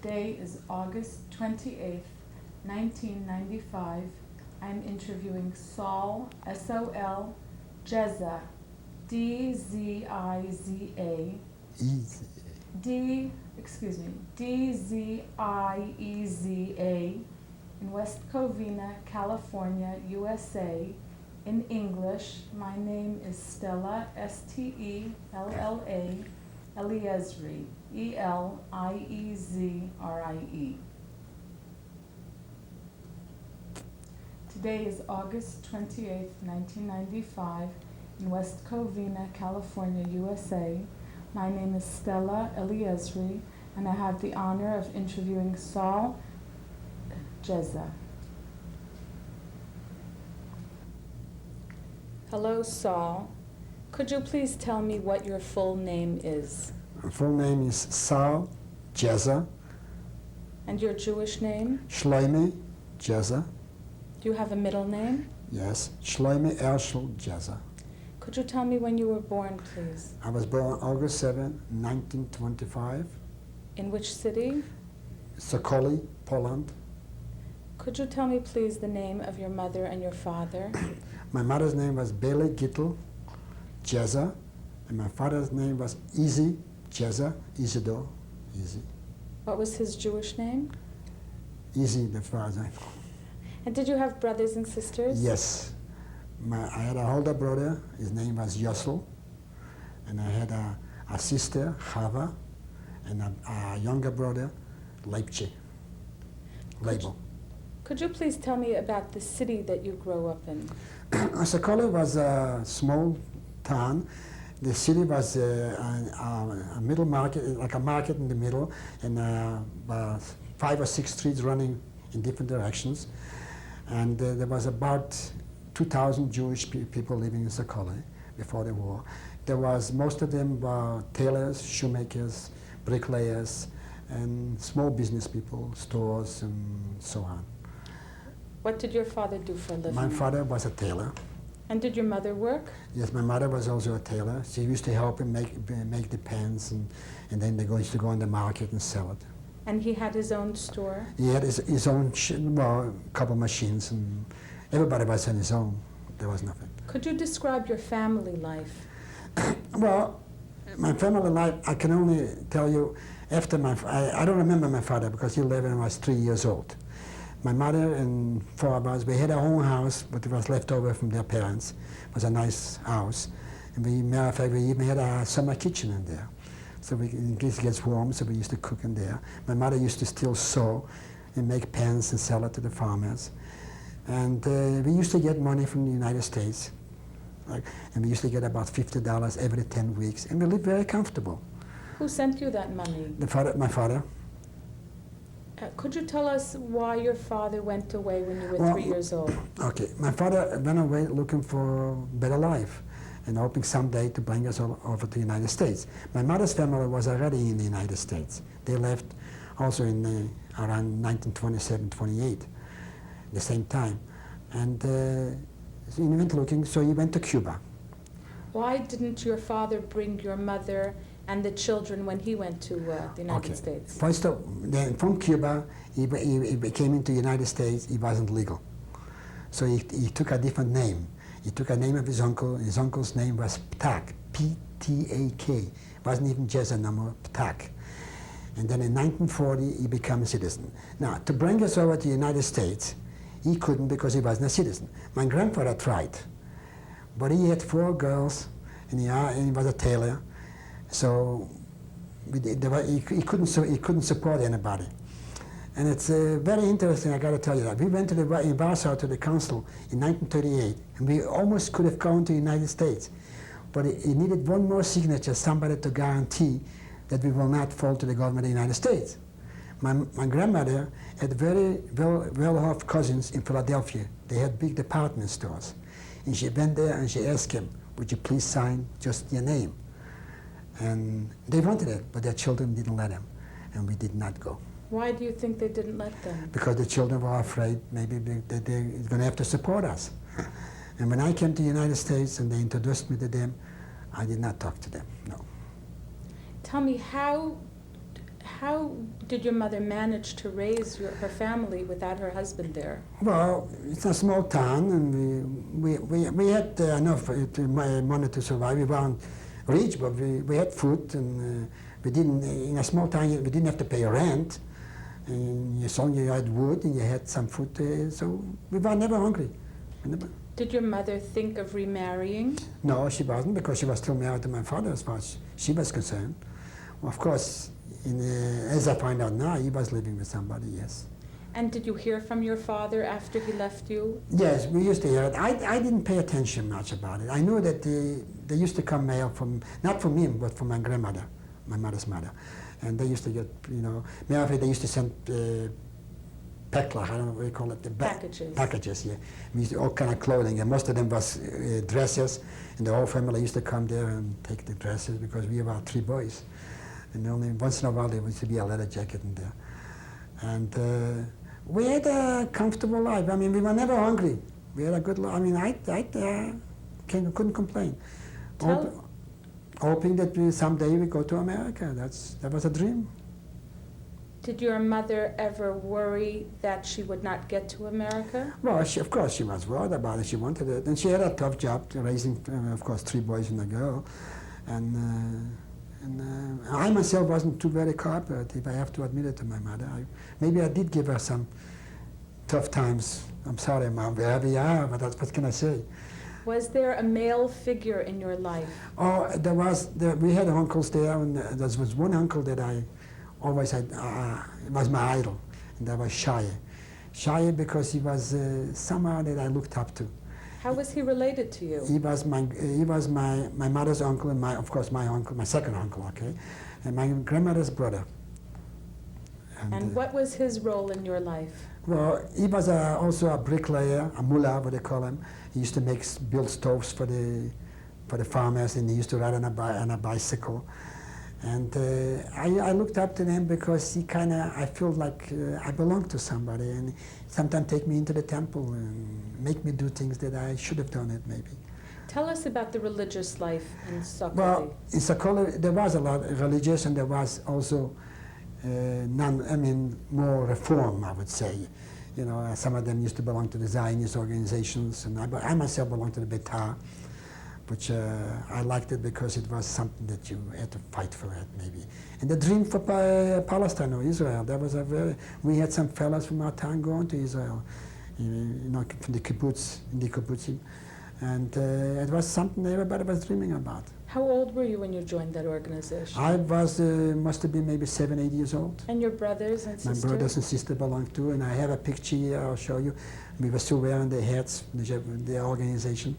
Today is August 28th, 1995. I'm interviewing Saul, S-O-L, Jeza, D-Z-I-Z-A, D-Z-I-E-Z-A, in West Covina, California, USA. In English, my name is Stella, S-T-E-L-L-A, Eliezri, E-L-I-E-Z-R-I-E. Today is August 28th, 1995, in West Covina, California, USA. My name is Stella Eliezri, and I have the honor of interviewing Saul Jeza. Hello, Saul. Could you please tell me what your full name is? My full name is Saul Jeza. And your Jewish name? Shloime Jeza. Do you have a middle name? Yes, Shloime Ershel Jeza. Could you tell me when you were born, please? I was born August 7, 1925. In which city? Sokoli, Poland. Could you tell me, please, the name of your mother and your father? My mother's name was Bele Gittel Jeza, and my father's name was Easy Jeza, Isidore, Easy. What was his Jewish name? Easy, the father. And did you have brothers and sisters? Yes. I had an older brother, his name was Yossel, and I had a sister, Chava, and a younger brother, Leibche, Label. Could you please tell me about the city that you grew up in? Sokoli was a small town. The city was a middle market, like a market in the middle, and 5 or 6 streets running in different directions. And there was about 2,000 Jewish people living in Sokoli before the war. Most of them were tailors, shoemakers, bricklayers, and small business people, stores, and so on. What did your father do for a living? My father was a tailor. And did your mother work? Yes, my mother was also a tailor. She used to help him make the pants, and then they used to go on the market and sell it. And he had his own store? He had his own, couple machines, and everybody was on his own. There was nothing. Could you describe your family life? Well, my family life, I can only tell you after I don't remember my father because he lived when I was 3 years old. My mother and 4 of us, we had our own house, but it was left over from their parents. It was a nice house. And matter of fact, we even had a summer kitchen in there. So in case it gets warm, so we used to cook in there. My mother used to still sew and make pants and sell it to the farmers. And we used to get money from the United States. And we used to get about $50 every 10 weeks. And we lived very comfortable. Who sent you that money? My father. Could you tell us why your father went away when you were 3 years old? Okay, my father went away looking for a better life and hoping someday to bring us all over to the United States. My mother's family was already in the United States. They left also in around 1927, 28, the same time. And he went looking, so he went to Cuba. Why didn't your father bring your mother and the children when he went to the United States? First, then from Cuba, he came into the United States. He wasn't legal. So he took a different name. He took a name of his uncle. His uncle's name was Ptak, P-T-A-K. It wasn't even Jeza no more, Ptak. And then in 1940, he became a citizen. Now, to bring us over to the United States, he couldn't because he wasn't a citizen. My grandfather tried, but he had 4 girls, and he was a tailor. So he couldn't support anybody. And it's very interesting, I got to tell you that. We went in Warsaw to the council in 1938, and we almost could have gone to the United States. But it needed one more signature, somebody to guarantee that we will not fall to the government of the United States. My grandmother had very well-off cousins in Philadelphia. They had big department stores. And she went there and she asked him, would you please sign just your name? And they wanted it, but their children didn't let them, and we did not go. Why do you think they didn't let them? Because the children were afraid maybe that they're going to have to support us. And when I came to the United States and they introduced me to them, I did not talk to them, no. Tell me, how how did your mother manage to raise her family without her husband there? Well, it's a small town, and we had enough money to survive. We weren't rich, but we had food, and we didn't, in a small town, we didn't have to pay rent. And as long as you had wood and you had some food, so we were never hungry. Did your mother think of remarrying? No, she wasn't, because she was still married to my father as far as she was concerned. Well, of course, as I find out now, he was living with somebody, yes. And did you hear from your father after he left you? Yes, we used to hear it. I didn't pay attention much about it. I knew that they used to come mail from, not from him, but from my grandmother, my mother's mother. And they used to get, mail of it, they used to send packlach, I don't know what you call it. Packages. Packages, yeah. We used to, all kind of clothing, and most of them was dresses, and the whole family used to come there and take the dresses, because we were 3 boys. And only once in a while there used to be a leather jacket in there. And we had a comfortable life. I mean, we were never hungry. We had a good life. I mean, I couldn't complain. Hoping that someday we go to America. That was a dream. Did your mother ever worry that she would not get to America? Well, of course she was worried about it. She wanted it. And she had a tough job raising, of course, 3 boys and a girl. And I myself wasn't too very cooperative, I have to admit it to my mother. Maybe I did give her some tough times. I'm sorry, Mom, wherever you are, but what can I say? Was there a male figure in your life? Oh, we had uncles there, and there was one uncle that I always had, was my idol, and that was shoah. Shoah because he was someone that I looked up to. How was he related to you? He was my mother's uncle, and of course my uncle, my second uncle, okay, and my grandmother's brother. And what was his role in your life? Well, he was also a bricklayer, a mullah, what they call him. He used to build stoves for the farmers, and he used to ride on a bicycle. And I looked up to him because I feel like I belong to somebody, and sometimes take me into the temple and make me do things that I should have done it maybe. Tell us about the religious life in Sakoli. Well, in Sakoli there was a lot of religious, and there was also more reform, I would say. Some of them used to belong to the Zionist organizations, and I myself belonged to the Betar, which I liked it because it was something that you had to fight for it, maybe. And the dream for Palestine or Israel, that was we had some fellows from our town going to Israel, from the kibbutz, in the kibbutzim, and it was something everybody was dreaming about. How old were you when you joined that organization? I was, must have been maybe 7, 8 years old. And your brothers and sisters? My brothers and sisters belonged too, and I have a picture here, I'll show you. We were still wearing the hats, the organization.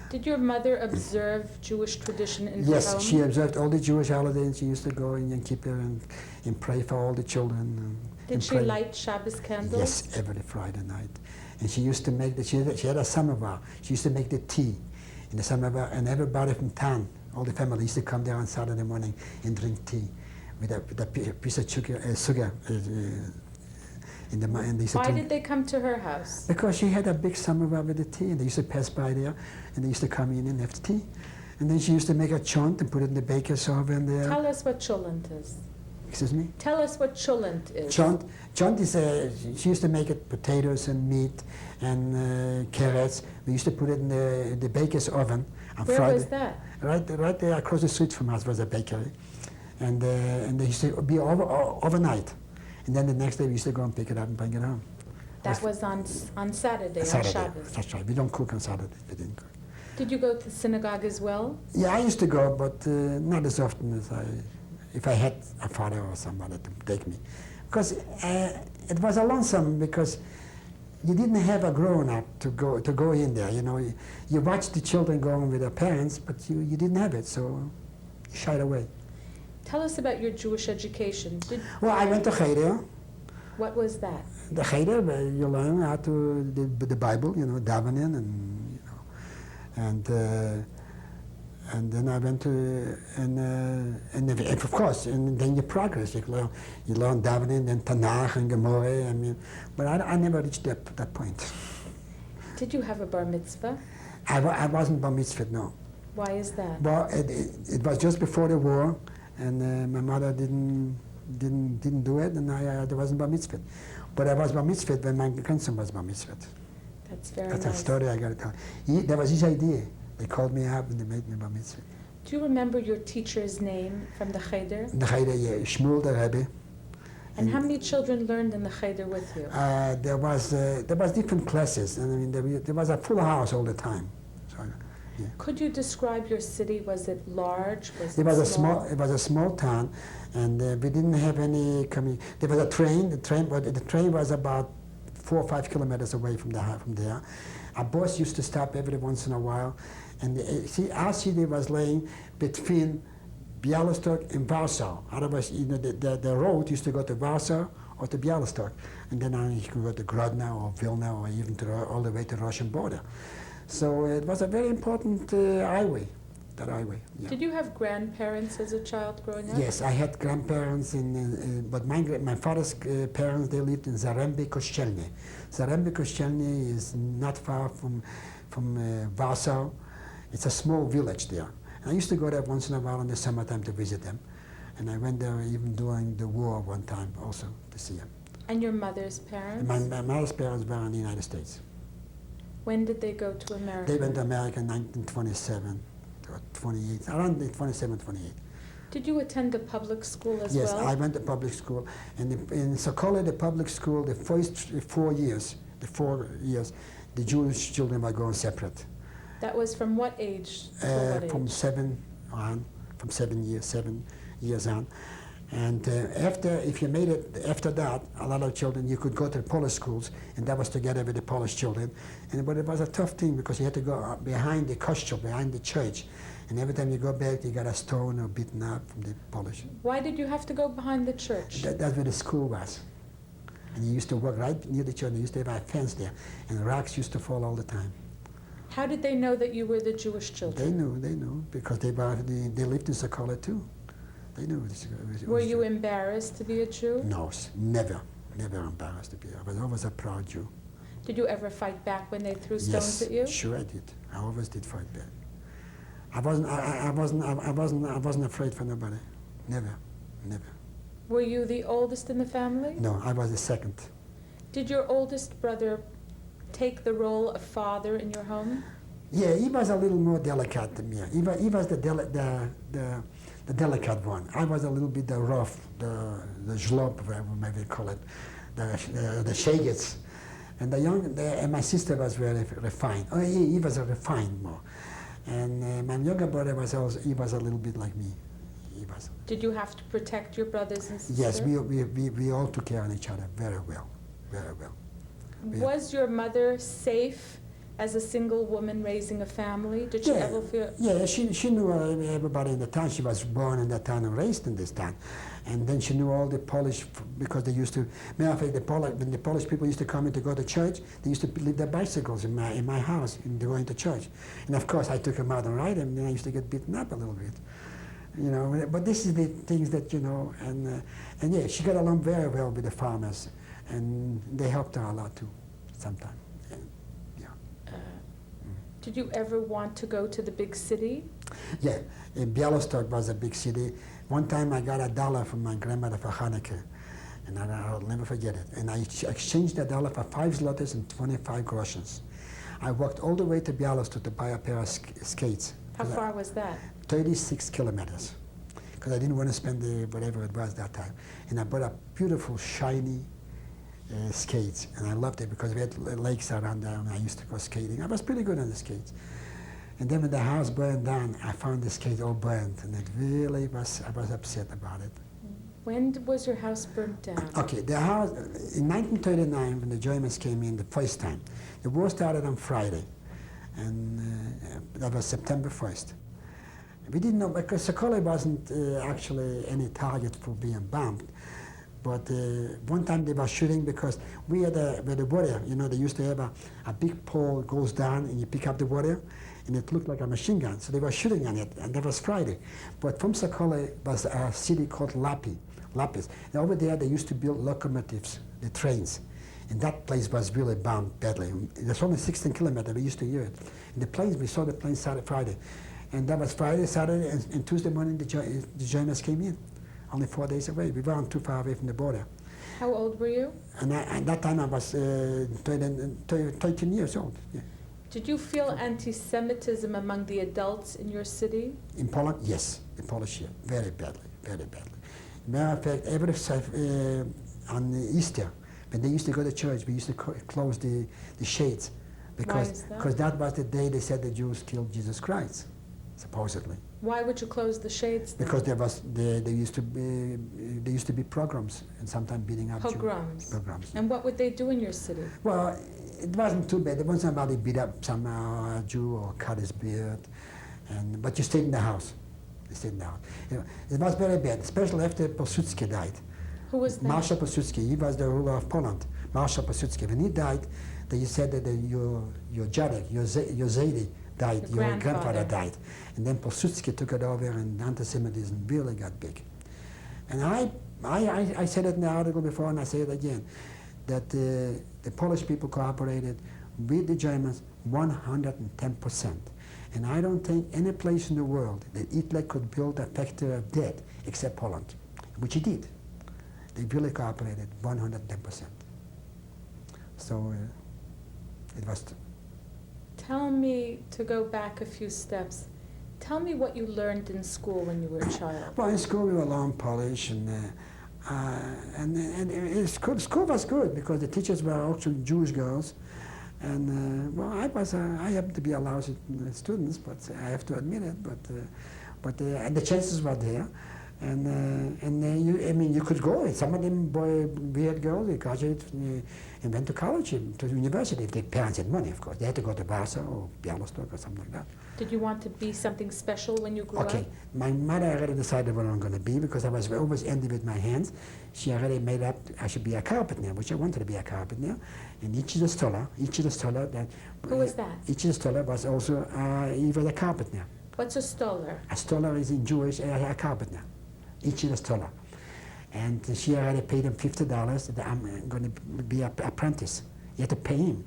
Did your mother observe Jewish tradition in her home? Yes, she observed all the Jewish holidays. She used to go in Yom Kippur and pray for all the children. Did she light Shabbos candles? Yes, every Friday night. And she used to make she had a samovar. She used to make the tea in the samovar, and everybody from town, all the family used to come there on Saturday morning and drink tea with a piece of sugar. Why did they come to her house? Because she had a big samovar with the tea, and they used to pass by there, and they used to come in and have tea. And then she used to make a chunt and put it in the baker's oven there. Tell us what chulant is. Excuse me? Tell us what chulant is. Chunt is she used to make it potatoes and meat and carrots. We used to put it in the baker's oven on Where Friday. was that? Right there across the street from us was a bakery. And they used to be overnight. And then the next day we used to go and pick it up and bring it home. That was on Saturday, on Shabbos. That's right. We don't cook on Saturday. We didn't cook. Did you go to the synagogue as well? Yeah, I used to go, but not as often as if I had a father or somebody to take me. Because it was a lonesome, because you didn't have a grown-up to go in there. You watched the children going with their parents, but you didn't have it, so you shied away. Tell us about your Jewish education. Well, I went to Cheder. What was that? The Cheder, where you learn how to the Bible, davening, and then I went to and of course, and then you progress. You learn davening, then Tanakh and Gemara. But I never reached that point. Did you have a bar mitzvah? I wasn't bar mitzvah, no. Why is that? Well, it was just before the war, and my mother didn't didn't do it, and I wasn't bar mitzvah. But I was bar mitzvah when my grandson was bar mitzvah. That's very That's nice. a story I got to tell. That was his idea. They called me up and they made me bar mitzvah. Do you remember your teacher's name from the cheder? The Cheder, yeah, Shmuel the Rebbe. And how many children learned in the cheder with you? There was different classes, and I mean there was a full house all the time. So, yeah. Could you describe your city? Was it large? Was It was small? It was a small town, and we didn't have any There was a train. The train was about 4 or 5 kilometers away from there. Our bus used to stop every once in a while, and our city was laying between Bialystok and Warsaw. Otherwise, the road used to go to Warsaw or to Bialystok, and then you could go to Grodno or Vilna or even all the way to the Russian border. So it was a very important highway, that highway. Yeah. Did you have grandparents as a child growing up? Yes, I had grandparents, but my father's parents, they lived in Zarembe Kościelny. Zarembe Kościelny is not far from Warsaw. It's a small village there. I used to go there once in a while in the summertime to visit them. And I went there even during the war one time also to see them. And your mother's parents? My mother's parents were in the United States. When did they go to America? They went to America in 1927 or 28, around 27, 28. Did you attend a public school as Yes, well? I went to public school. And in Sokola, the public school, the first 4 years, the Jewish children were going separate. That was from what age to what age? From 7 years on. And if you made it after that, a lot of children, you could go to the Polish schools, and that was together with the Polish children. But it was a tough thing because you had to go behind the kościół, behind the church. And every time you go back, you got a stone or beaten up from the Polish. Why did you have to go behind the church? That's where the school was. And you used to work right near the church. There used to have a fence there, and rocks used to fall all the time. How did they know that you were the Jewish children? They knew, because they lived in Sokola too. They knew. Were you embarrassed to be a Jew? No, never embarrassed to be. I was always a proud Jew. Did you ever fight back when they threw stones at you? Yes, sure I did. I always did fight back. I wasn't afraid for nobody. Never. Were you the oldest in the family? No, I was the second. Did your oldest brother take the role of father in your home? Yeah, he was a little more delicate than me. He was the delicate one. I was a little bit the rough, the zlob, whatever maybe call it, the shagets. And and my sister was very refined. Oh, he was a refined more. And my younger brother was a little bit like me. He was. Did you have to protect your brothers and sisters? Yes, we all took care of each other very well, very well. Was your mother safe as a single woman raising a family? Did she ever feel? Yeah, she knew everybody in the town. She was born in that town and raised in this town. And then she knew all the Polish, because they used to, matter of fact, when the Polish people used to come in to go to church, they used to leave their bicycles in my house and they go into church. And of course I took them out and ride them, and then I used to get beaten up a little bit. You know, but this is the things that, you know, and yeah, she got along very well with the farmers, and they helped her a lot too, sometimes. Did you ever want to go to the big city? Yeah, Bialystok was a big city. One time I got $1 from my grandmother for Hanukkah, and I'll never forget it. And I exchanged that $1 for 5 zlotys and 25 groshens. I walked all the way to Bialystok to buy a pair of skates. How far was that? 36 kilometers, because I didn't want to spend whatever it was that time. And I bought a beautiful, shiny skates, and I loved it because we had lakes around there, and I used to go skating. I was pretty good on the skates. And then when the house burned down, I found the skates all burned, and it really was, I was upset about it. When was your house burnt down? Okay, the house, in 1939, when the Germans came in the first time, the war started on Friday, and that was September 1st. We didn't know, because Sokola wasn't actually any target for being bombed. But one time they were shooting because we had where the water, you know, they used to have a big pole goes down and you pick up the water, and it looked like a machine gun. So they were shooting on it, and that was Friday. But from Sokola was a city called Lapis. And over there they used to build locomotives, the trains. And that place was really bombed badly. There's only 16 kilometers, we used to hear it. And the planes, we saw the planes Friday. And that was Friday, Saturday, and Tuesday morning the Germans came in. only 4 days away. We weren't too far away from the border. How old were you? And at that time I was 13 years old. Yeah. Did you feel anti-Semitism among the adults in your city? In Poland, yes. In Polish, yeah. Very badly, very badly. Matter of fact, on Easter, when they used to go to church, we used to close the shades. Why is that? Because that was the day they said the Jews killed Jesus Christ, supposedly. Why would you close the shades then? Because there used to be pogroms and sometimes beating up Pogroms. Jews. Pogroms. And what would they do in your city? Well, it wasn't too bad. There wasn't somebody beat up some Jew or cut his beard, but you stayed in the house. You stayed in the house. You know, it was very bad, especially after Pilsudski died. Who was that? Marshal Pilsudski. He was the ruler of Poland. Marshal Pilsudski. When he died, they said that your Jadek, your Zedi died, your grandfather died. And then Pilsudski took it over and anti-Semitism really got big. And I said it in the article before and I say it again, that the Polish people cooperated with the Germans 110%. And I don't think any place in the world that Hitler could build a factory of death except Poland, which he did. They really cooperated 110%. So it was. Tell me, to go back a few steps, tell me what you learned in school when you were a child. Well, in school we were learning Polish, and school was good because the teachers were actually Jewish girls, and well, I happened to be a lousy student, but I have to admit it. But and the chances were there, you could go. Some of them weird girls, they graduated and went to college and to university if their parents had money, of course. They had to go to Warsaw or Białystok or something like that. Did you want to be something special when you grew up? Okay, my mother already decided what I'm going to be because I was always ending with my hands. She already made up I should be a carpenter, which I wanted to be a carpenter. And Ichi Stoller, that. Who was that? Ichi Stoller was also he was a carpenter. What's a stoller? A stoller is in Jewish a carpenter. Ichi Stoller. And she already paid him $50 that I'm going to be an apprentice. You have to pay him.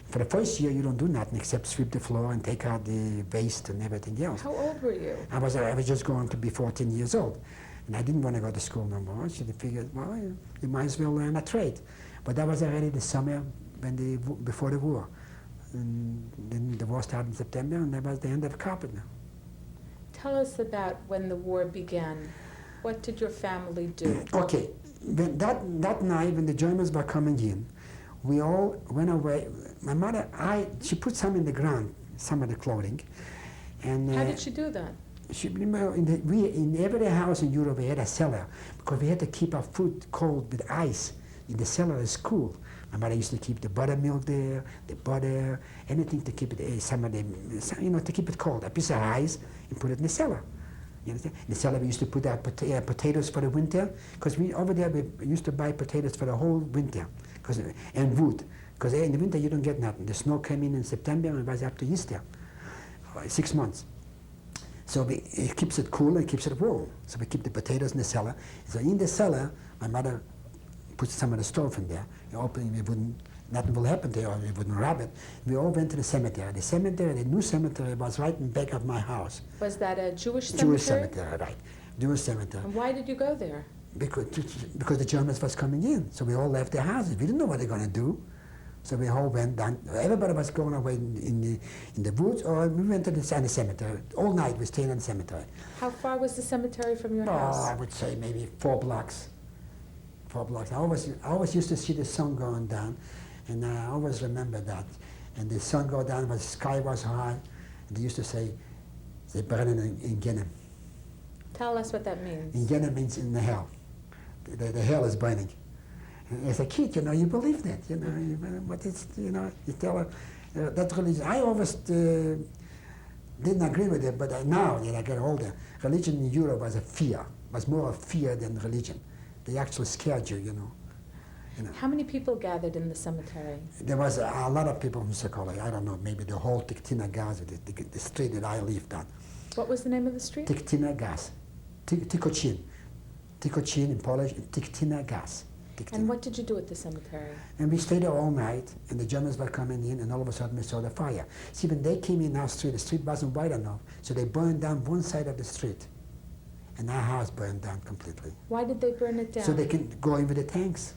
For the first year, you don't do nothing except sweep the floor and take out the waste and everything else. How old were you? I was just going to be 14 years old. And I didn't want to go to school no more. So they figured, well, you might as well learn a trade. But that was already the summer before the war. And then the war started in September, and that was the end of carpenter. Tell us about when the war began. What did your family do? Okay, that night when the Germans were coming in, we all went away. My mother, she put some in the ground, some of the clothing. And how did she do that? In every house in Europe we had a cellar because we had to keep our food cold with ice. In the cellar is cool. My mother used to keep the buttermilk there, the butter, anything to keep it, some of them, to keep it cold. A piece of ice and put it in the cellar. You understand? In the cellar we used to put out potatoes for the winter because over there we used to buy potatoes for the whole winter and wood. Because in the winter you don't get nothing. The snow came in September and it was up to Easter, 6 months. So it keeps it cool and keeps it warm. So we keep the potatoes in the cellar. So in the cellar, my mother puts some of the stove in there. You open it, nothing will happen there, or it wouldn't rob it. We all went to the cemetery. The new cemetery was right in back of my house. Was that a Jewish cemetery? Jewish cemetery, right. Jewish cemetery. And why did you go there? Because the Germans was coming in. So we all left their houses. We didn't know what they're going to do. So we all went down. Everybody was going away in the woods, or we went to the cemetery. All night we stayed in the cemetery. How far was the cemetery from your house? I would say maybe 4 blocks. 4 blocks. I always used to see the sun going down, and I always remember that. And the sun go down, the sky was high, and they used to say, "They burning in Genem." Tell us what that means. In Genem means in the hell. The hell is burning. As a kid, you believe that, but it's, you tell her, that religion, I always didn't agree with it, but now that I get older, religion in Europe was more a fear than religion. They actually scared you, How many people gathered in the cemetery? There was a lot of people from Sokolai. I don't know, maybe the whole Tiktina Gaz, the street that I lived on. What was the name of the street? Tiktina Gaz. Tikocin. Tikocin in Polish, Tiktina Gaz. And what did you do at the cemetery? And we stayed there all night, and the Germans were coming in, and all of a sudden we saw the fire. See, when they came in our street, the street wasn't wide enough, so they burned down one side of the street. and our house burned down completely. Why did they burn it down? So they can go in with the tanks.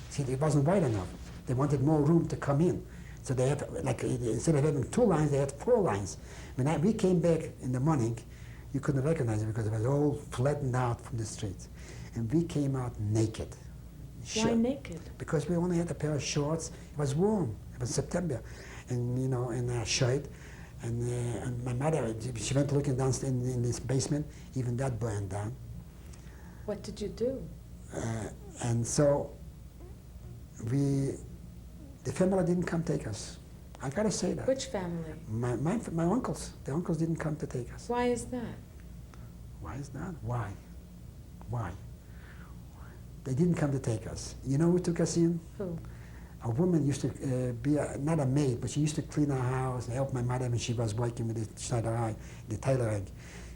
See, it wasn't wide enough. They wanted more room to come in. So they had, like, instead of having 2 lines, they had 4 lines. When we came back in the morning, you couldn't recognize it because it was all flattened out from the streets. And we came out naked. Why naked? Because we only had a pair of shorts. It was warm. It was September. And, you know, and a shirt. And my mother, she went looking downstairs in this basement. Even that burned down. What did you do? And so the family didn't come take us. I gotta say that. Which family? My uncles. The uncles didn't come to take us. Why is that? Why is that? Why? Why? They didn't come to take us. You know who took us in? Who? A woman used to be not a maid, but she used to clean our house and help my mother when she was working with the Schneiderei, the tailoring.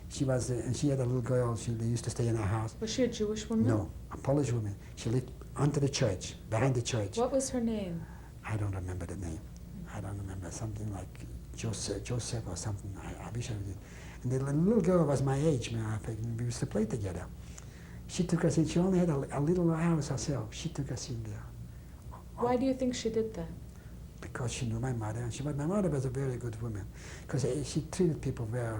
She was, and she had a little girl. They used to stay in our house. Was she a Jewish woman? No, a Polish woman. She lived under the church, behind the church. What was her name? I don't remember the name. I don't remember, something like Joseph or something. I wish I did. And the little girl was my age. We used to play together. She took us in. She only had a little house herself. She took us in there. Why do you think she did that? Because she knew my mother. And my mother was a very good woman. Because she treated people very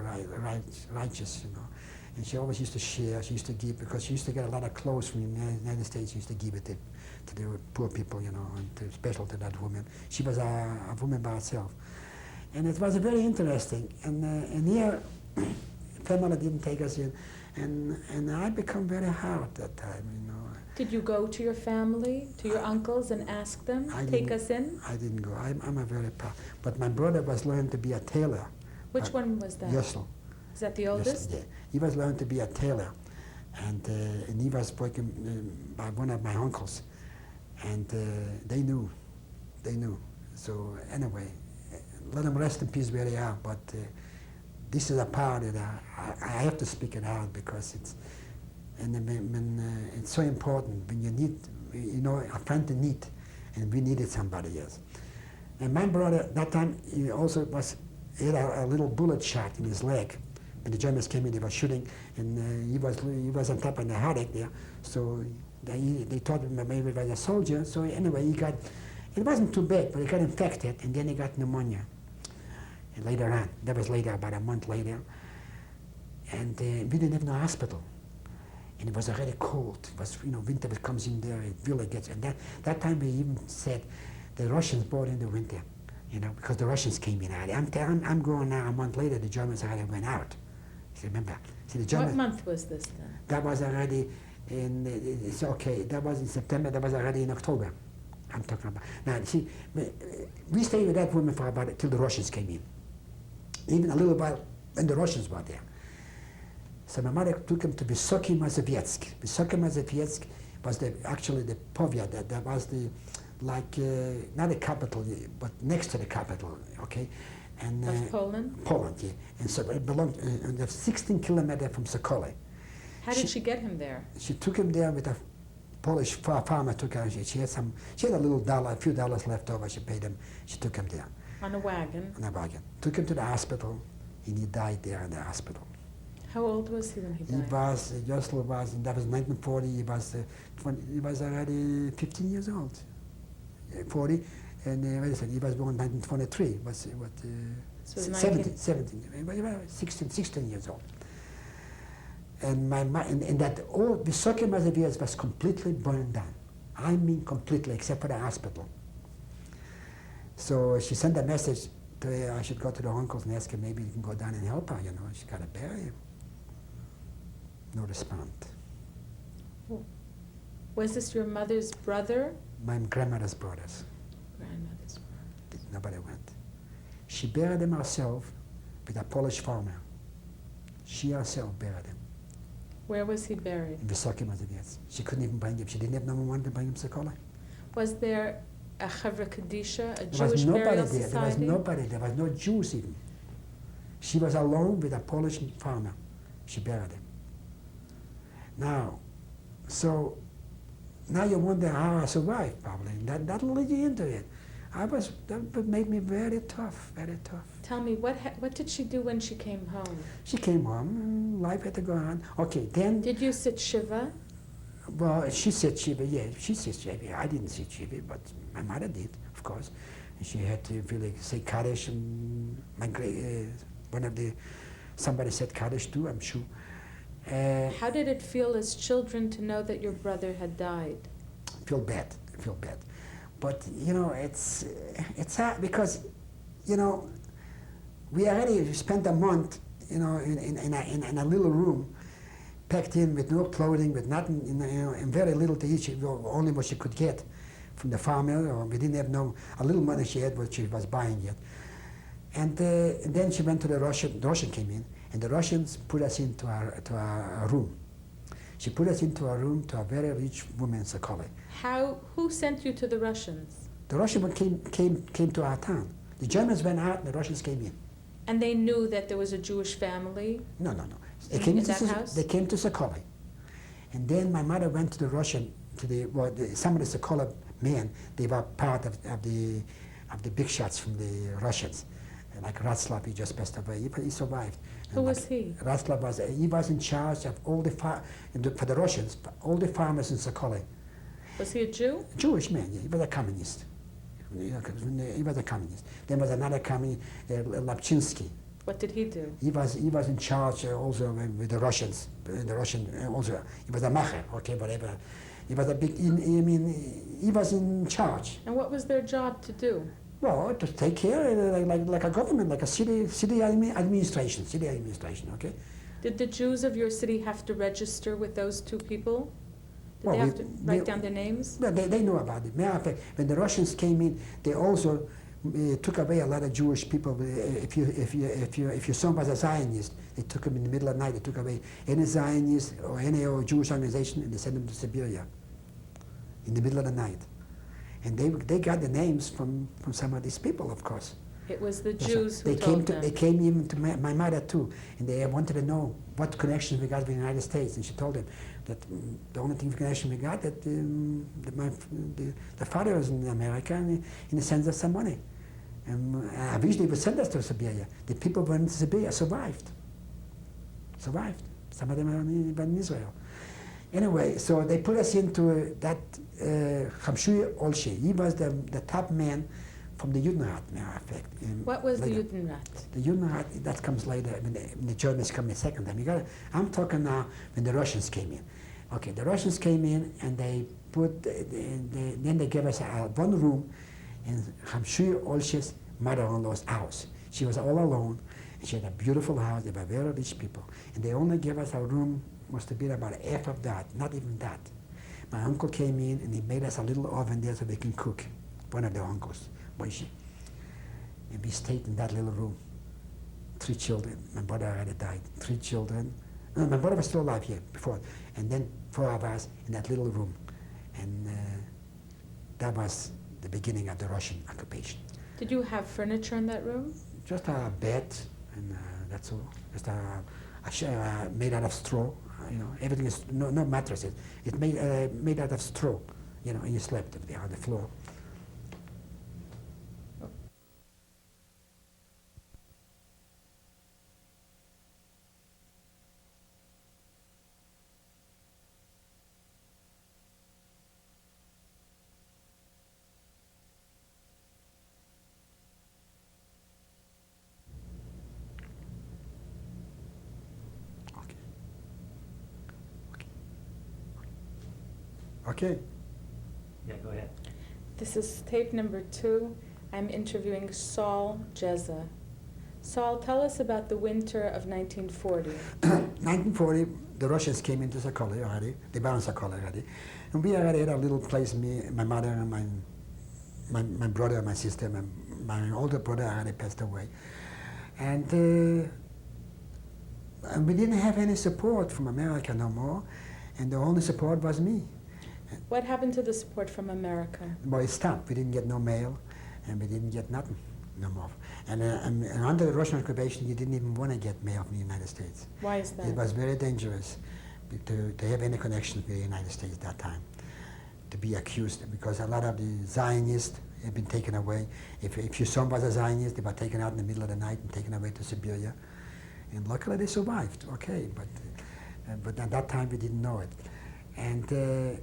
righteous, you know. And she always used to share. She used to give, because she used to get a lot of clothes from the United States. She used to give it to the poor people, you know, and special to that woman. She was a woman by herself. And it was very interesting. And here, family didn't take us in. And I become very hard that time, you know. Did you go to your family, to your uncles, and ask them, take us in? I didn't go. I'm a very proud. But my brother was learning to be a tailor. Which one was that? Yosel. Is that the oldest? Yeah. He was learning to be a tailor. And he was working by one of my uncles. And they knew. So anyway, let them rest in peace where they are. But this is a part that I have to speak it out, because it's, and it's so important when you need, you know, a friend in need, and we needed somebody else. And my brother, that time, he also he had a little bullet shot in his leg. When the Germans came in, they were shooting, and he was on top of the headache there. So they thought maybe he was a soldier. So anyway, it wasn't too bad, but he got infected, and then he got pneumonia. And later on, that was later, about a month later. And we didn't have no hospital. And it was already cold. It was, you know, winter comes in there, it really gets, and that time we even said the Russians brought in the winter, you know, because the Russians came in. I'm going now a month later, the Germans already went out. You remember? See, the Germans, what month was this then? That was already it's okay, that was in September, that was already in October. I'm talking about. Now, see, we stayed with that woman for about, till the Russians came in. Even a little while when the Russians were there. So my mother took him to Wysoki Mazowiecki. Wysoki Mazowiecki was actually the Povia, that was the, like, not the capital, but next to the capital, okay? And, of Poland? Poland, yeah. And so it belonged, 16 kilometers from Sokolej. How did she get him there? She took him there with a Polish farmer. Took her. She had a little dollar, a few dollars left over. She paid him. She took him there. On a wagon? On a wagon. Took him to the hospital, and he died there in the hospital. How old was he when he died? Josel was, and that was 1940, he was already 15 years old. 40, and wait a second, he was born in 1923, so 17, 16 years old. And and that all Wysokie Mazowiecki was completely burned down. I mean completely, except for the hospital. So she sent a message to her, I should go to the uncles and ask her maybe you can go down and help her, you know, she got to bury him. No response. Was this your mother's brother? My grandmother's brothers. Grandmother's brother. Nobody went. She buried him herself with a Polish farmer. She herself buried him. Where was he buried? In Wysokie Mazowiecki. She couldn't even bring him. She didn't have no one to bring him to Sokolej. Was there a Chevra Kadisha, a There was Jewish nobody burial there. society? There was nobody. There was no Jews even. She was alone with a Polish farmer. She buried him. Now, so now you wonder how I survived, probably. That'll lead you into it. That made me very tough, very tough. Tell me, what did she do when she came home? She came home, and life had to go on. Okay, then, Did you sit Shiva? well, she said Shiva, yeah, she said Shiva. I didn't say Shiva, but my mother did, of course. And she had to really say Kaddish, and somebody said Kaddish too, I'm sure. How did it feel as children to know that your brother had died? Feel bad. But, you know, it's hard because, you know, we already spent a month, you know, in a little room, packed in with no clothing, with nothing, you know, and very little to eat, only what she could get from the farmer, or we didn't have a little money she had, what she was buying yet. And then she went to the Russian came in, and the Russians put us into a room. She put us into a room to a very rich woman, Sokoly. Who sent you to the Russians? The Russians came to our town. The Germans went out and the Russians came in. And they knew that there was a Jewish family? No. They in that house? They came to Sokoly. And then my mother went to the Russian, some of the Sokoly men, they were part of the big shots from the Russians. Like Ratzlav, he just passed away. He survived. Who was he? Ratzlav was in charge of all for the Russians, all the farmers in Sokoly. Was he a Jew? Jewish man, yeah. He was a communist. He was a communist. There was another communist, Lapchinsky. What did he do? He was in charge also with the Russians. The Russian also. He was a macher, okay, whatever. He was a big. He was in charge. And what was their job to do? Well, to take care, like a government, like a city administration, okay? Did the Jews of your city have to register with those two people? Did they have to write down their names? No, they know about it. Matter of fact, when the Russians came in, they also took away a lot of Jewish people. If your son was a Zionist, they took him in the middle of the night. They took away any Zionist or any Jewish organization, and they sent him to Siberia in the middle of the night. And they got the names from some of these people, of course. It was the Jews who they told came them. They came even to my mother too, and they wanted to know what connections we got with the United States. And she told them that the only connection we got that the father was in America in the sense of some money. And I wish they would send us to Siberia. The people who went to Siberia survived. Some of them were in Israel. Anyway, so they put us into that Hamshuy Olshe. He was the top man from the Judenrat, matter of fact. What was later. the Judenrat? The Judenrat, that comes later, when the Germans come the second time. I'm talking now when the Russians came in. Okay, the Russians came in and they then they gave us one room in Hamshuy Olshe's mother-in-law's house. She was all alone, and she had a beautiful house. They were very rich people. And they only gave us a room, must have been about half of that, not even that. My uncle came in and he made us a little oven there so we can cook. One of the uncles, Moishi. And we stayed in that little room. 3 children. My brother already died. 3 children. No, my brother was still alive here before. And then 4 of us in that little room. And that was the beginning of the Russian occupation. Did you have furniture in that room? Just a bed, and that's all. Just made out of straw. You know, everything is no mattresses. It's made out of straw. You know, and you slept there on the floor. Okay. Yeah, go ahead. This is tape number 2. I'm interviewing Saul Jeza. Saul, tell us about the winter of 1940. 1940, the Russians came into Sokoly already. They were in Sokoly already. And we already had a little place, me, my mother, and my brother, and my sister. My older brother already passed away. And we didn't have any support from America no more. And the only support was me. What happened to the support from America? Well, it stopped. We didn't get no mail, and we didn't get nothing no more. And under the Russian occupation, you didn't even want to get mail from the United States. Why is that? It was very dangerous to have any connection with the United States at that time, to be accused, because a lot of the Zionists had been taken away. If your son was a Zionist, they were taken out in the middle of the night and taken away to Siberia. And luckily they survived, okay, but at that time we didn't know it. And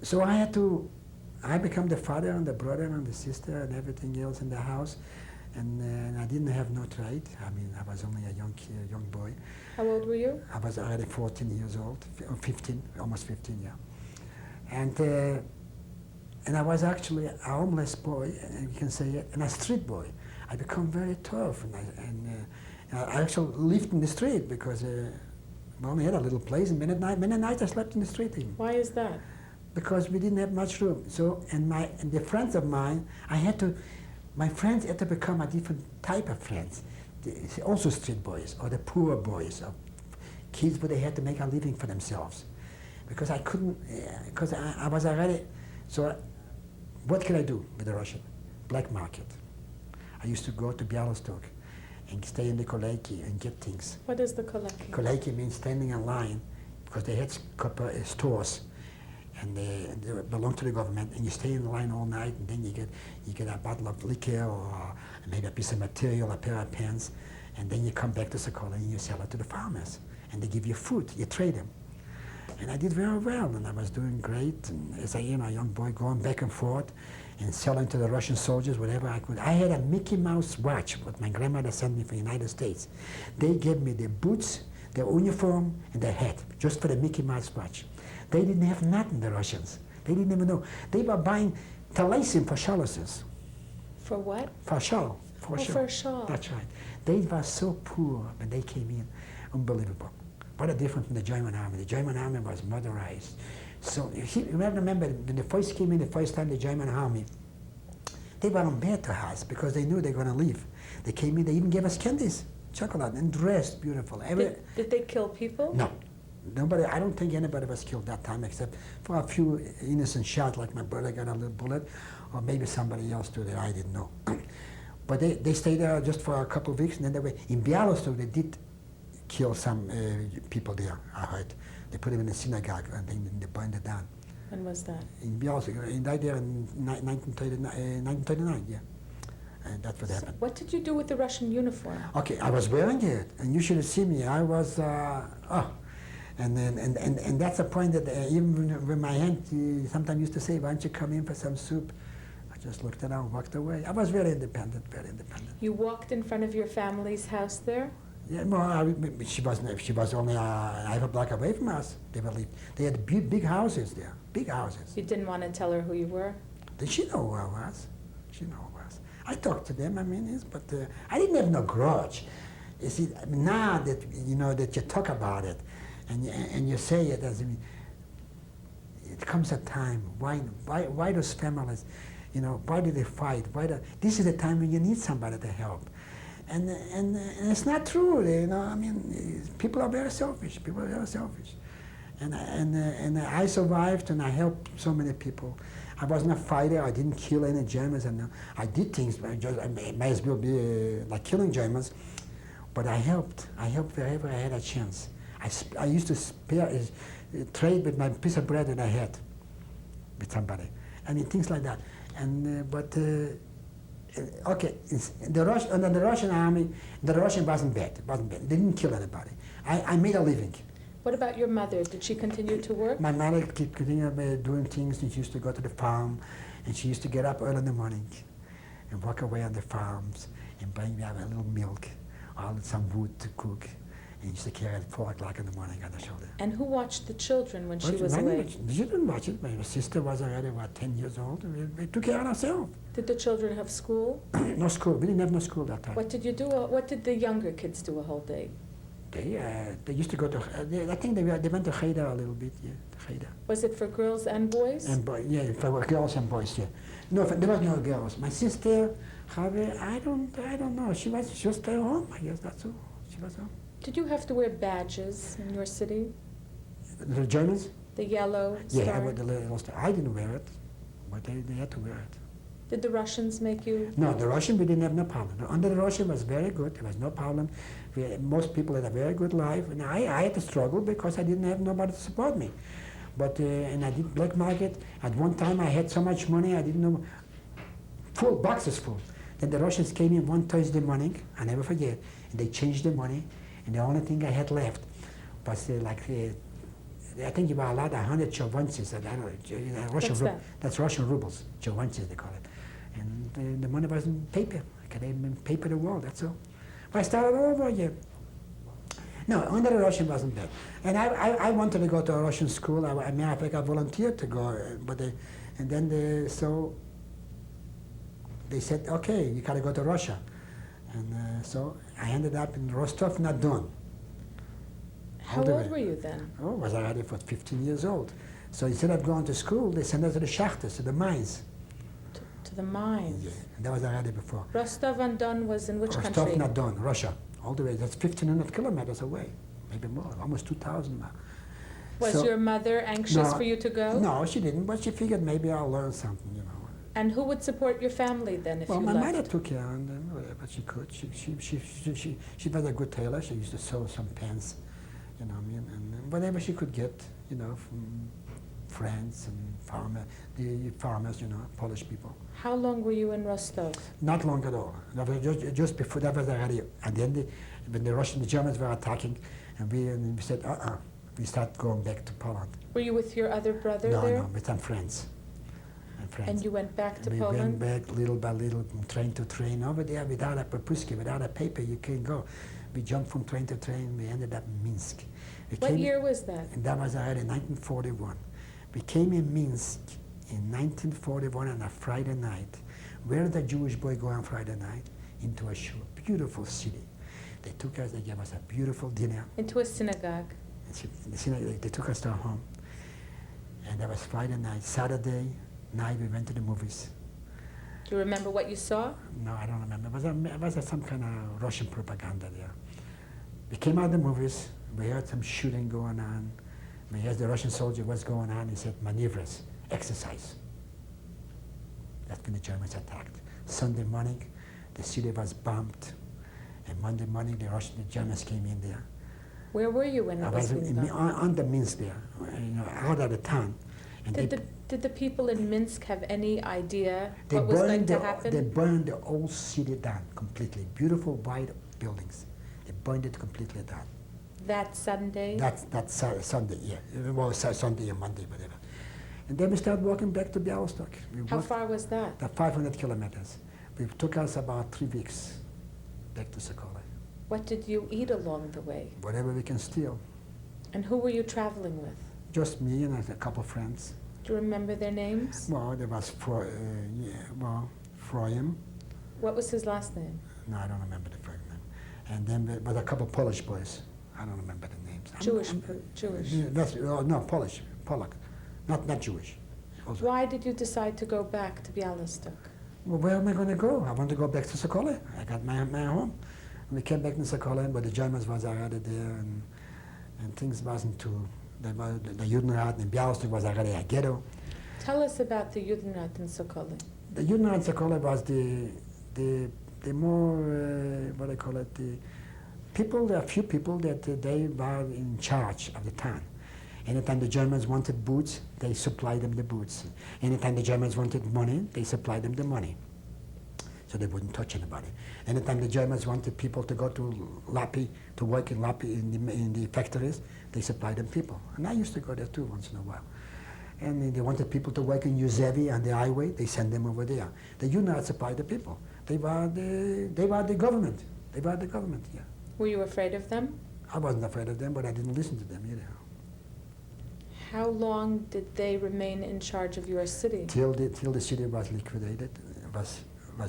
so I became the father and the brother and the sister and everything else in the house. And I didn't have no trade. I mean, I was only a young boy. How old were you? I was already 14 years old, or 15, almost 15, yeah. And I was actually a homeless boy, and you can say it, and a street boy. I become very tough, and I actually lived in the street because we only had a little place, and many nights I slept in the street even. Why is that? Because we didn't have much room. So, and the friends of mine, my friends had to become a different type of friends. Also street boys, or the poor boys, or kids where they had to make a living for themselves. Because I couldn't, because I was already, so what could I do with the Russian? Black market. I used to go to Bialystok and stay in the Koleki and get things. What is the koleki? Koleki means standing in line, because they had stores, and they belong to the government, and you stay in line all night, and then you get a bottle of liquor or maybe a piece of material, a pair of pants, and then you come back to Sokola and you sell it to the farmers, and they give you food, you trade them. And I did very well, and I was doing great, and as a young boy going back and forth and selling to the Russian soldiers whatever I could. I had a Mickey Mouse watch, what my grandmother sent me from the United States. They gave me the boots, the uniform, and the hat, just for the Mickey Mouse watch. They didn't have nothing, the Russians. They didn't even know. They were buying talasim for chalices. For what? For shawl. For Oh, shawl. for a shawl. That's right. They were so poor when they came in. Unbelievable. What a difference from the German army. The German army was murderized. So you remember when they first came in the first time, the German army, they were bad to us because they knew they were going to leave. They came in, they even gave us candies, chocolate, and dressed beautiful. Did they kill people? No. Nobody, I don't think anybody was killed that time except for a few innocent shots, like my brother got a little bullet, or maybe somebody else did it, I didn't know. But they stayed there just for a couple of weeks, and then they were, in Bialystok they did kill some people there, I heard. They put them in a synagogue and then they burned it down. When was that? In Bialystok, he died there in 1939, yeah. And that's what happened. What did you do with the Russian uniform? Okay, I was wearing it, and you should have seen me. I was, and that's a point that even when my aunt sometimes used to say, why don't you come in for some soup? I just looked at her and walked away. I was very independent, very independent. You walked in front of your family's house there? Yeah, no, she was only half a block away from us. They had big houses there, big houses. You didn't want to tell her who you were? Did she know who I was? She knew who I was. I talked to them, but I didn't have no grudge. You see, now that that you talk about it, and you say it, it comes a time. Why those families, why do they fight? This is the time when you need somebody to help. And it's not true, people are very selfish. People are very selfish, and I survived, and I helped so many people. I wasn't a fighter. I didn't kill any Germans, and I did things. I might as well be like killing Germans, but I helped. I helped wherever I had a chance. I used to trade with my piece of bread that I had with somebody, things like that. Okay, under the Russian army, the Russian wasn't bad. They didn't kill anybody. I made a living. What about your mother? Did she continue to work? My mother continued doing things. She used to go to the farm, and she used to get up early in the morning and walk away on the farms and bring me a little milk or some wood to cook. And used to carry it at 4 o'clock in the morning on the shoulder. And who watched the children when she was away? She didn't watch it. My sister was already, 10 years old. We took care of ourselves. Did the children have school? No school. We didn't have no school that time. What did you do? What did the younger kids do a whole day? They used to go to, I think they went to Cheder a little bit, yeah, to Cheder. Was it for girls and boys? And yeah, for girls and boys, yeah. No, there was no girls. My sister, I don't know. She was just at home, I guess, that's all. She was home. Did you have to wear badges in your city? The Germans? The yellow star? Yeah, I didn't wear it, but they had to wear it. Did the Russians make you? No, the Russian, we didn't have no problem. Under the Russian was very good. There was no problem. Most people had a very good life. And I had to struggle because I didn't have nobody to support me. But, and I did black market. At one time I had so much money, I didn't know full, boxes full. Then the Russians came in one Thursday morning, I never forget, and they changed the money, and the only thing I had left was I think about a lot, 100 chovances, I don't know, that's Russian rubles, chovances they call it. And the money was in paper, I could even paper the wall, that's all. But I started all over again. No, under the Russian wasn't bad. And I wanted to go to a Russian school, I volunteered to go, so they said, okay, you gotta go to Russia. And so I ended up in Rostov-na-Don. How old were you then? Oh, was already for 15 years old. So instead of going to school, they sent us to the shachtas, to the mines. To the mines? Yeah, and that was already before. Rostov-on-Don was in which country? Rostov-na-Don, Russia, all the way. That's 1,500 kilometers away, maybe more, almost 2,000 now. Was your mother anxious for you to go? No, she didn't, but she figured maybe I'll learn something, you know. And who would support your family then if you left? Well, my mother took care of them, whatever she could. She was a good tailor. She used to sew some pants, you know what I mean, and whatever she could get, you know, from friends and the farmers, you know, Polish people. How long were you in Rostov? Not long at all. That was just before, that was already, and then when the Germans were attacking, and we said, we start going back to Poland. Were you with your other brother there? No, with some friends. And you went back to we Poland? We went back little by little, from train to train. Over there, without a papuski, without a paper, you can't go. We jumped from train to train. We ended up in Minsk. What year was that? And that was already 1941. We came in Minsk in 1941 on a Friday night. Where did the Jewish boy go on Friday night? Into a show, beautiful city. They took us, they gave us a beautiful dinner. Into a synagogue? They took us to our home. And that was Friday night. Saturday night we went to the movies. Do you remember what you saw? No, I don't remember. It was some kind of Russian propaganda there. We came out of the movies, we heard some shooting going on. We asked the Russian soldier what's going on. He said, maneuvers, exercise. That's when the Germans attacked. Sunday morning, the city was bombed. And Monday morning, the Germans came in there. Where were you when it was being bombed? On the Minsk there, you know, out of the town. And did the people in Minsk have any idea what was going to happen? They burned the whole city down completely. Beautiful white buildings. They burned it completely down. That Sunday? That's Sunday, yeah. Well, Sunday or Monday, whatever. And then we started walking back to Białystok. How far was that? 500 kilometers. It took us about 3 weeks back to Sokolov. What did you eat along the way? Whatever we can steal. And who were you traveling with? Just me and a couple of friends. Do you remember their names? Well, there was Froyem. What was his last name? No, I don't remember the first name. And then there was a couple of Polish boys. I don't remember the names. Jewish. No, Polish, Polak, not Jewish. Also. Why did you decide to go back to Białystok? Well, where am I going to go? I want to go back to Sokolov. I got my home. We came back to Sokolov, but the Germans was already there, and things wasn't too. The Judenrat in Białystok was already a ghetto. Tell us about the Judenrat in Sokolov. The Judenrat in Sokolov was the more, what I call it, the people, there are a few people that they were in charge of the town. Anytime the Germans wanted boots, they supplied them the boots. Anytime the Germans wanted money, they supplied them the money. So they wouldn't touch anybody. Anytime the Germans wanted people to go to Lapi, to work in Lapi in the factories, they supplied them people. And I used to go there too once in a while. And they wanted people to work in Yuzevi on the highway, they sent them over there. The Judenrat supplied the people. They were the government. They were the government, yeah. Were you afraid of them? I wasn't afraid of them, but I didn't listen to them either. How long did they remain in charge of your city? Till the city was liquidated, was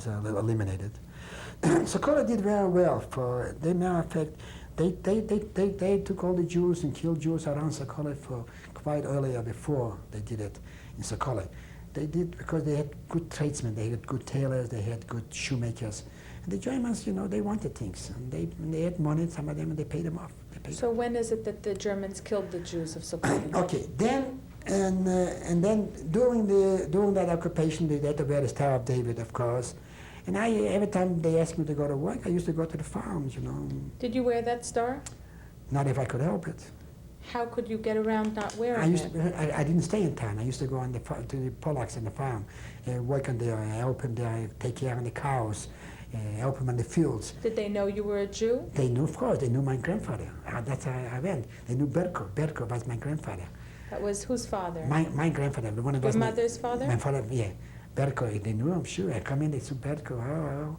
eliminated. Sokolov did very well. For they, matter of fact, they took all the Jews and killed Jews around Sokolov for quite earlier before they did it in Sokolov. They did because they had good tradesmen, they had good tailors, they had good shoemakers. And the Germans, you know, they wanted things, and they had money, some of them, and they paid them off. So when is it that the Germans killed the Jews of Sokolov? Okay, then and then during that occupation, they had to wear the Star of David, of course. And every time they asked me to go to work, I used to go to the farms, you know. Did you wear that star? Not if I could help it. How could you get around not I wearing used it? to, I didn't stay in town. I used to go on to the Pollocks on the farm, work on there, help them there, take care of the cows, help them on the fields. Did they know you were a Jew? They knew, of course, they knew my grandfather. That's how I went. They knew Berko. Berko was my grandfather. That was whose father? My grandfather, the one that Your was mother's father? My father, yeah. Berko, they knew him, sure. I come in, they saw Berko, oh.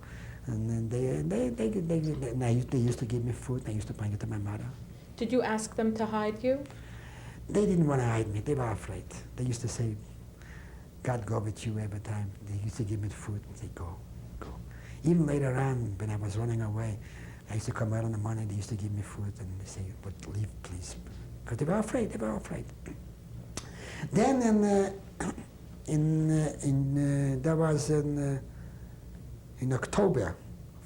And then they used to give me food. I used to bring it to my mother. Did you ask them to hide you? They didn't want to hide me. They were afraid. They used to say, God go with you every time. They used to give me food and say, go, go. Even later on, when I was running away, I used to come out in the morning, they used to give me food and they say, but leave, please. Because they were afraid, Then that was in October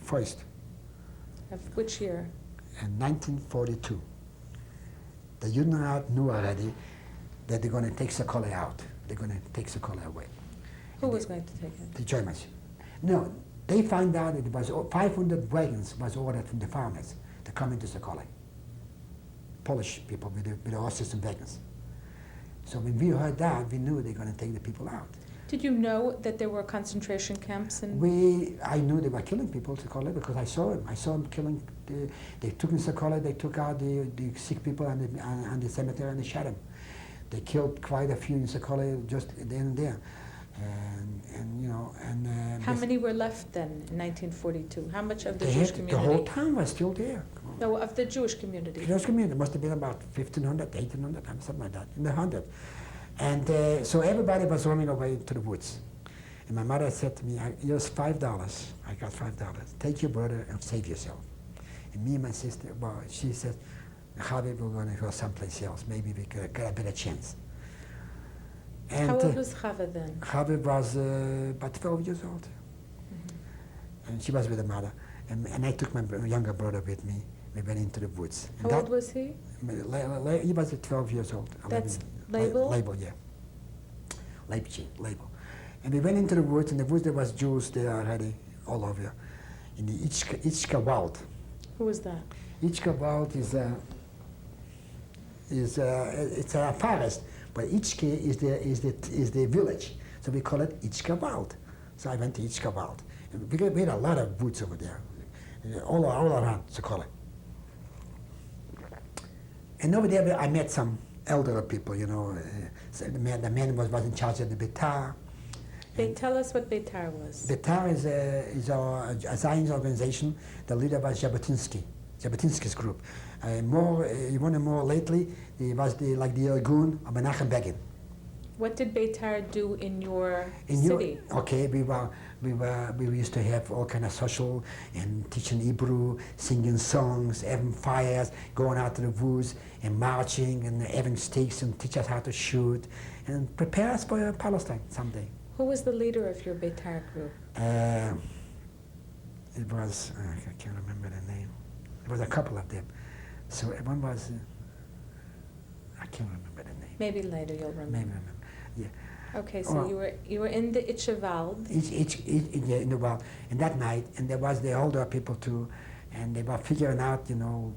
1st, Of which year? in 1942. The Union knew already that they're going to take Sokola out. They're going to take Sokola away. Who was going to take it? The Germans. No, they found out that it was 500 wagons was ordered from the farmers to come into Sokola. Polish people with the horses and wagons. So when we heard that, we knew they were going to take the people out. Did you know that there were concentration camps in? I knew they were killing people in Sokola because I saw them. I saw them killing. They took in Sokola. They took out the sick people on the cemetery and they shot them. They killed quite a few in Sokola just then and there. And you know, and How many were left then in 1942? How much of the they Jewish had, community? the whole town was still there. No, of the Jewish community. The Jewish community must have been about 1,500, 1,800, something like that, in the 100. And so everybody was running away to the woods. And my mother said to me, here's $5. I got $5. Take your brother and save yourself. And me and my sister, well, she said, Javi, we're going to go someplace else. Maybe we could get a better chance. And How old was Chava then? Javi was about 12 years old. And she was with her mother. And I took my younger brother with me. We went into the woods. And How old was he? He was 12 years old. That's 11. Label? Label, yeah. Leipzig, Label. And we went into the woods, and the woods there was Jews there already, all over. In the Ichka Wald. Who was that? Ichka Wald is it's a forest, but Ichke is the village, so we call it Ichka Wald. So I went to Ichka Wald. And we had a lot of woods over there, all around Sokola. And over there I met some elderly people, you know. So the man was in charge of the Betar. Tell us what Beitar was. Betar is a Zionist organization. The leader was Jabotinsky's group. More lately, it was like the Irgun of Menachem Begin. What did Beitar do in your city? We used to have all kind of social and teaching Hebrew, singing songs, having fires, going out to the woods and marching and having sticks and teach us how to shoot and prepare us for Palestine someday. Who was the leader of your Beitar group? It was, I can't remember the name. There was a couple of them. So one was, I can't remember the name. Maybe later you'll remember. Maybe remember, yeah. Okay, so you were in the Itchevald. Yeah, in the wild. And that night, and there was the older people too, and they were figuring out, you know,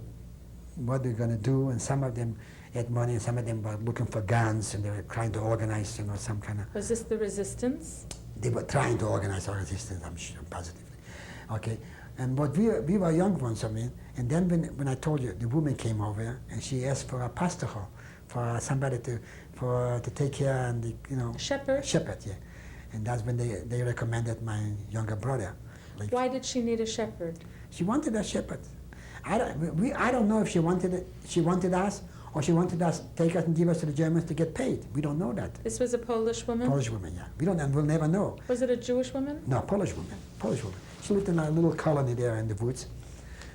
what they're going to do, and some of them had money, and some of them were looking for guns, and they were trying to organize, you know, some kind of... Was this the resistance? They were trying to organize our resistance, I'm sure, positively. Okay, but we were young ones, I mean, and then when I told you, the woman came over, and she asked for a pastor, for somebody to take care and you know. Shepherd? Shepherd, yeah. And that's when they recommended my younger brother. Like, Why did she need a shepherd? she wanted a shepherd. I don't know if she wanted us, or she wanted us take us and give us to the Germans to get paid. We don't know that. This was a Polish woman? Polish woman, yeah. We don't, and we'll never know. Was it a Jewish woman? No, Polish woman. Polish woman. She lived in a little colony there in the woods.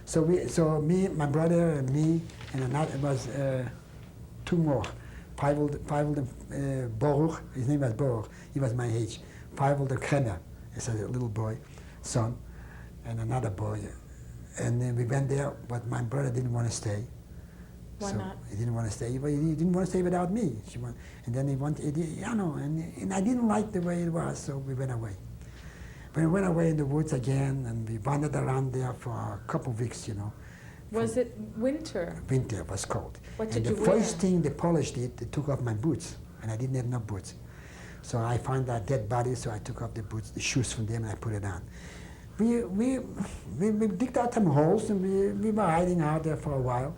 So me, my brother, and me, and another, it was two more. Pavel Boruch, his name was Boruch, he was my age. Pavel the Kremer is a little boy, son, and another boy. And then we went there, but my brother didn't want to stay. Why not? He didn't want to stay. He didn't want to stay without me. And then he wanted, you know, and I didn't like the way it was, so we went away. We went away in the woods again, and we wandered around there for a couple of weeks, you know. Was it winter? Winter was cold. What And did the you wear? first thing the Polish did, they took off my boots, and I didn't have no boots. So I found that dead body, so I took off the boots, the shoes from them, and I put it on. We digged out some holes, and we were hiding out there for a while.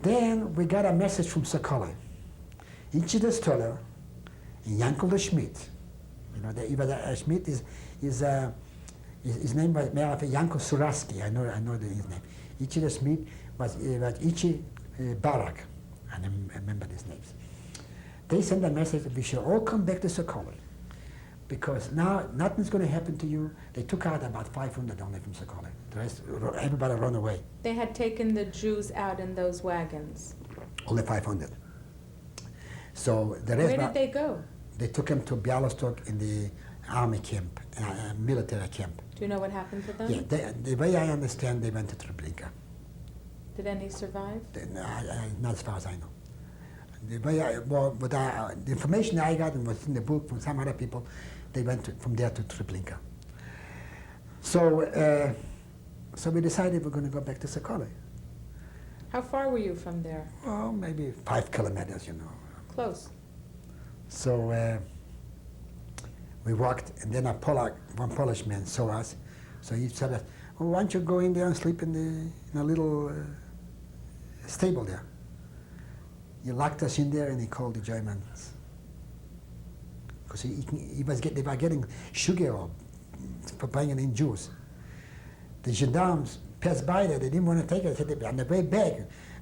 Then we got a message from Sokoly. Ichi the Stoller and Yankel the Schmidt. You know, the Schmidt is his name was Yanko Suraski. I know his name. Ichi the Schmidt was Ichi Barak. I remember these names. They sent a message that we should all come back to Sokoly because now nothing's going to happen to you. They took out about 500 only from Sokoly. The rest, everybody ran away. They had taken the Jews out in those wagons. Only 500. So the rest. Where did they go? They took them to Bialystok in the army camp, military camp. Do you know what happened to them? Yeah, the way I understand, they went to Treblinka. Did any survive? Not as far as I know. The way the information I got and was in the book from some other people, they went from there to Treblinka. So, so we decided we're going to go back to Sokoly. How far were you from there? Oh, maybe 5 kilometers, you know. Close. So we walked, and then one Polish man saw us. So he said, "Oh, why don't you go in there and sleep in a little stable there?" He locked us in there, and he called the Germans because they were getting sugar for bringing in Jews. The gendarmes passed by there; they didn't want to take us. They said, on the way back,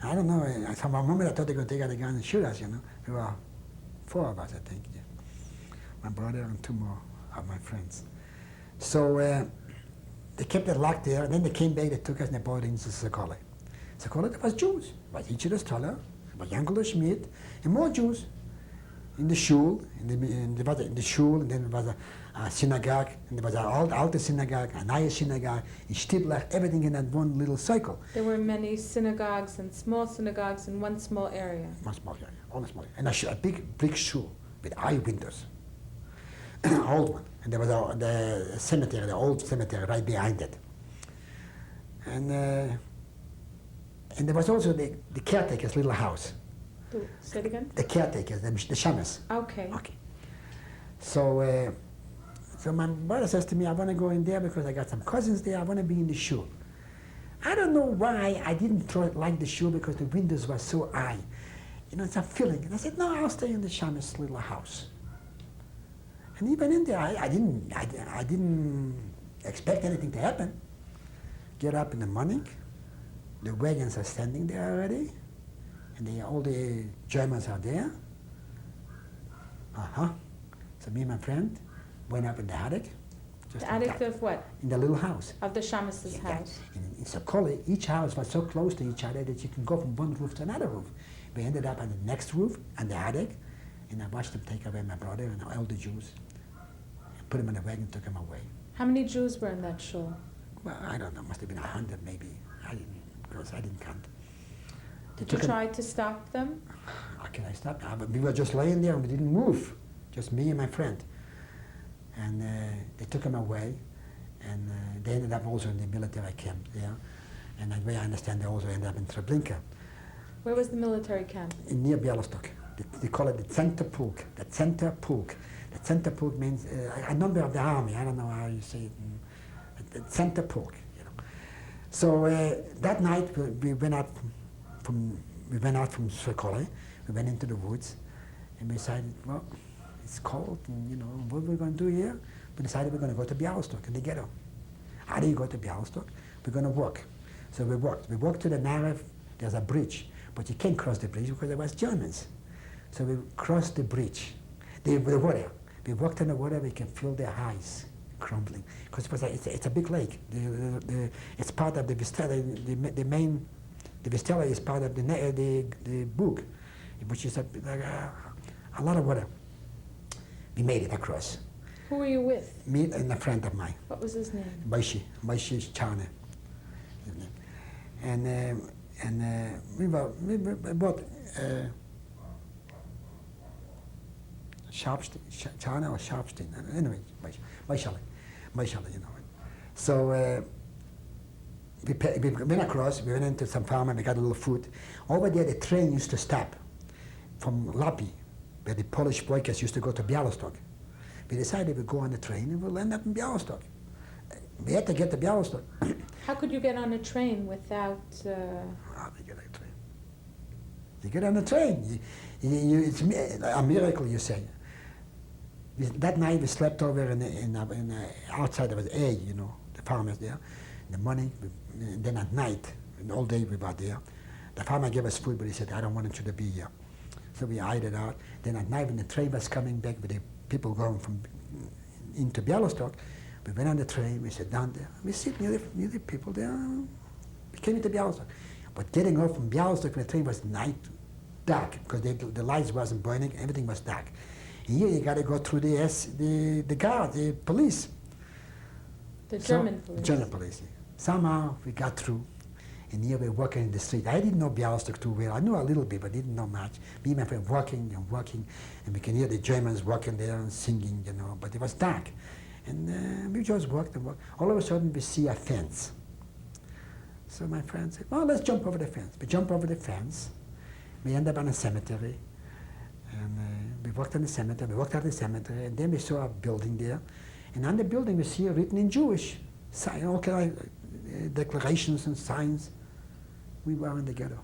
I don't know. From a moment, I thought they were going to take out the gun and shoot us. You know, there were 4 of us, I think. Yeah. My brother and 2 more of my friends. So they kept it locked there, and then they came back, they took us and they brought us into Sokoly. Sokoly, there was Jews. There was Ichi the Stoller, there was Yankel the Schmidt, and more Jews. In the shul, there was in the shul, and then there was a synagogue, and there was an alte synagogue, a neue synagogue, in Stiblach, everything in that one little circle. There were many synagogues and small synagogues in one small area. One small area, all small area. And a big brick shul with eye windows. An old one. And there was the cemetery, the old cemetery right behind it. And there was also the caretaker's little house. Say it again? The caretakers, the shamas. Okay. Okay. So, so my brother says to me, I want to go in there because I got some cousins there. I want to be in the shul. I don't know why I didn't like the shul because the windows were so high. You know, it's a feeling. And I said, no, I'll stay in the shamas little house. And even in there, I didn't expect anything to happen. Get up in the morning, the wagons are standing there already, and all the Germans are there. So me and my friend went up in the attic. The attic of what? In the little house. Of the Shamus' house. In Sokoly, each house was so close to each other that you can go from one roof to another roof. We ended up on the next roof, on the attic, and I watched them take away my brother and all the Jews. Put them in a wagon and took them away. How many Jews were in that shul? Well, I don't know, must have been 100 maybe. I didn't count. Did you try to stop them? How can I stop? We were just laying there and we didn't move. Just me and my friend. And they took them away, and they ended up also in the military camp there. And the way I understand, they also ended up in Treblinka. Where was the military camp? Near Bialystok. They call it the Center Pulk. The Center Pulk. The Center Pulk means a number of the army. I don't know how you say it. The Center Pulk. You know. So that night we went out from Sokoly. We went into the woods, and we decided, well, it's cold, and you know what we're going to do here. We decided we're going to go to Bialystok in the ghetto. How do you go to Bialystok? We're going to walk. So we walked. We walked to the Narev. There's a bridge, but you can't cross the bridge because there was Germans. So we crossed the bridge, the water. We walked in the water. We can feel the ice crumbling because it's a big lake. It's part of the Vistela. The Vistela is part of the Bug, which is a lot of water. We made it across. Who were you with? Me and a friend of mine. What was his name? Maishi Chane. And we bought Chane or Sharpstein. Anyway, Maishale, you know. So we went across, we went into some farm and we got a little food. Over there, the train used to stop from Lapi, where the Polish workers used to go to Białystok. We decided we'd go on the train and we'll end up in Białystok. We had to get to Białystok. How could you get on a train without... How do you get on a train? You get on the train. It's a miracle, you say. That night we slept over outside of A, you know, the farmers there. In the morning, and then at night, and all day we were there. The farmer gave us food, but he said, I don't want you to be here. So we eyed it out. Then at night when the train was coming back with the people going from into Białystok, we went on the train, we sat down there, we sit near the people there, we came into Białystok. But getting off from Białystok when the train was night, dark, because the lights wasn't burning, everything was dark. And here you got to go through the guard, the police. The German police. German police. Somehow we got through, and here we're walking in the street. I didn't know Białystok too well. I knew a little bit, but didn't know much. Me and my friend walking, and we can hear the Germans walking there and singing, you know, but it was dark. And we just walked and walked. All of a sudden we see a fence. So my friend said, well, let's jump over the fence. We jump over the fence. We end up on a cemetery. And we walked on the cemetery, we walked out of the cemetery, and then we saw a building there. And on the building we see written in Jewish, all kind of declarations and signs. We were in the ghetto.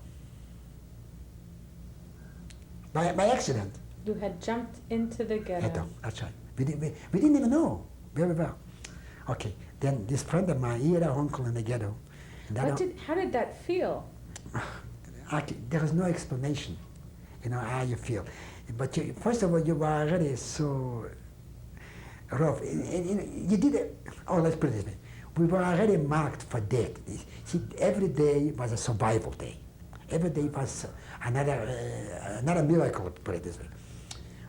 By accident. You had jumped into the ghetto. That's right. We didn't even know where we were. Okay, then this friend of mine, he had an uncle in the ghetto. And How did that feel? There is no explanation, you know, how you feel. But first of all, you were already so rough. You did it, let's put it this way. We were already marked for death. See, every day was a survival day. Every day was another miracle, to put it this way.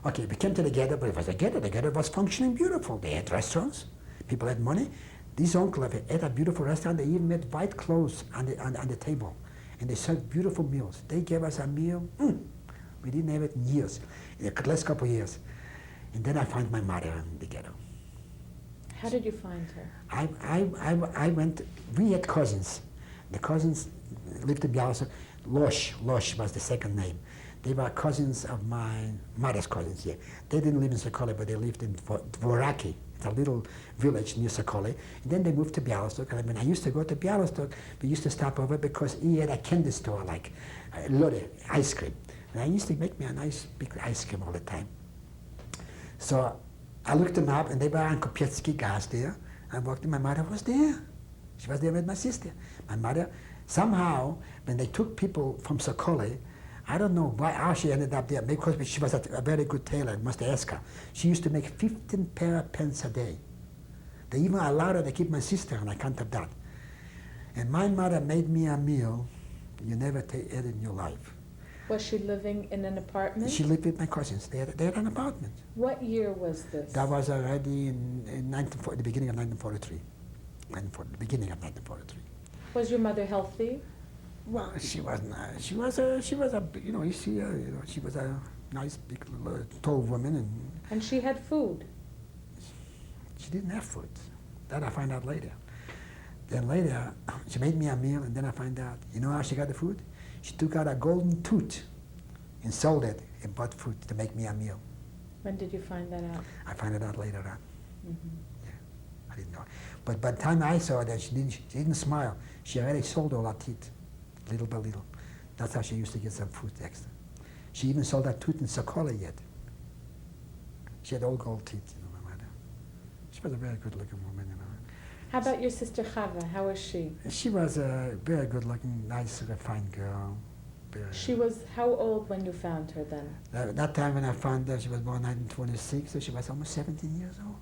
Okay, we came to the ghetto, but it was a ghetto. The ghetto was functioning beautiful. They had restaurants. People had money. This uncle had a beautiful restaurant. They even made white clothes on the table. And they served beautiful meals. They gave us a meal. We didn't have it in years, in the last couple of years. And then I found my mother in the ghetto. How did you find her? I went, we had cousins. The cousins lived in Białystok. Losh was the second name. They were cousins of my mother's cousins here. They didn't live in Sokole, but they lived in Dvoraki. It's a little village near Sokole. And then they moved to Białystok. And when I used to go to Białystok, we used to stop over because he had a candy store, like Lode, ice cream. And I used to make me a nice big ice cream all the time. So I looked them up, and they were on Kopiecki gas there. I walked in, my mother was there. She was there with my sister. My mother, somehow, when they took people from Sokole, I don't know how she ended up there, because she was a very good tailor, I must ask her. She used to make 15 pair of pants a day. They even allowed her to keep my sister on account of that. And my mother made me a meal you never ate in your life. Was she living in an apartment? She lived with my cousins. They had an apartment. What year was this? That was already in the beginning of 1943. The beginning of 1943. Was your mother healthy? Well, she wasn't. She was a, you know, you see her, you know, she was a nice, big, tall woman, And she had food? she didn't have food. That I find out later. Then later, she made me a meal, and then I find out, you know how she got the food? She took out a golden tooth and sold it and bought food to make me a meal. When did you find that out? I found it out later on. Mm-hmm. Yeah, I didn't know. But by the time I saw that, she didn't smile. She already sold all her teeth, little by little. That's how she used to get some food extra. She even sold that tooth in Sokole yet. She had all gold teeth, you know, my mother. She was a very good-looking woman, you know. How about your sister Chava? How was she? She was a very good-looking, nice, refined girl. She was how old when you found her then? That time when I found her, she was born in 1926, so she was almost 17 years old.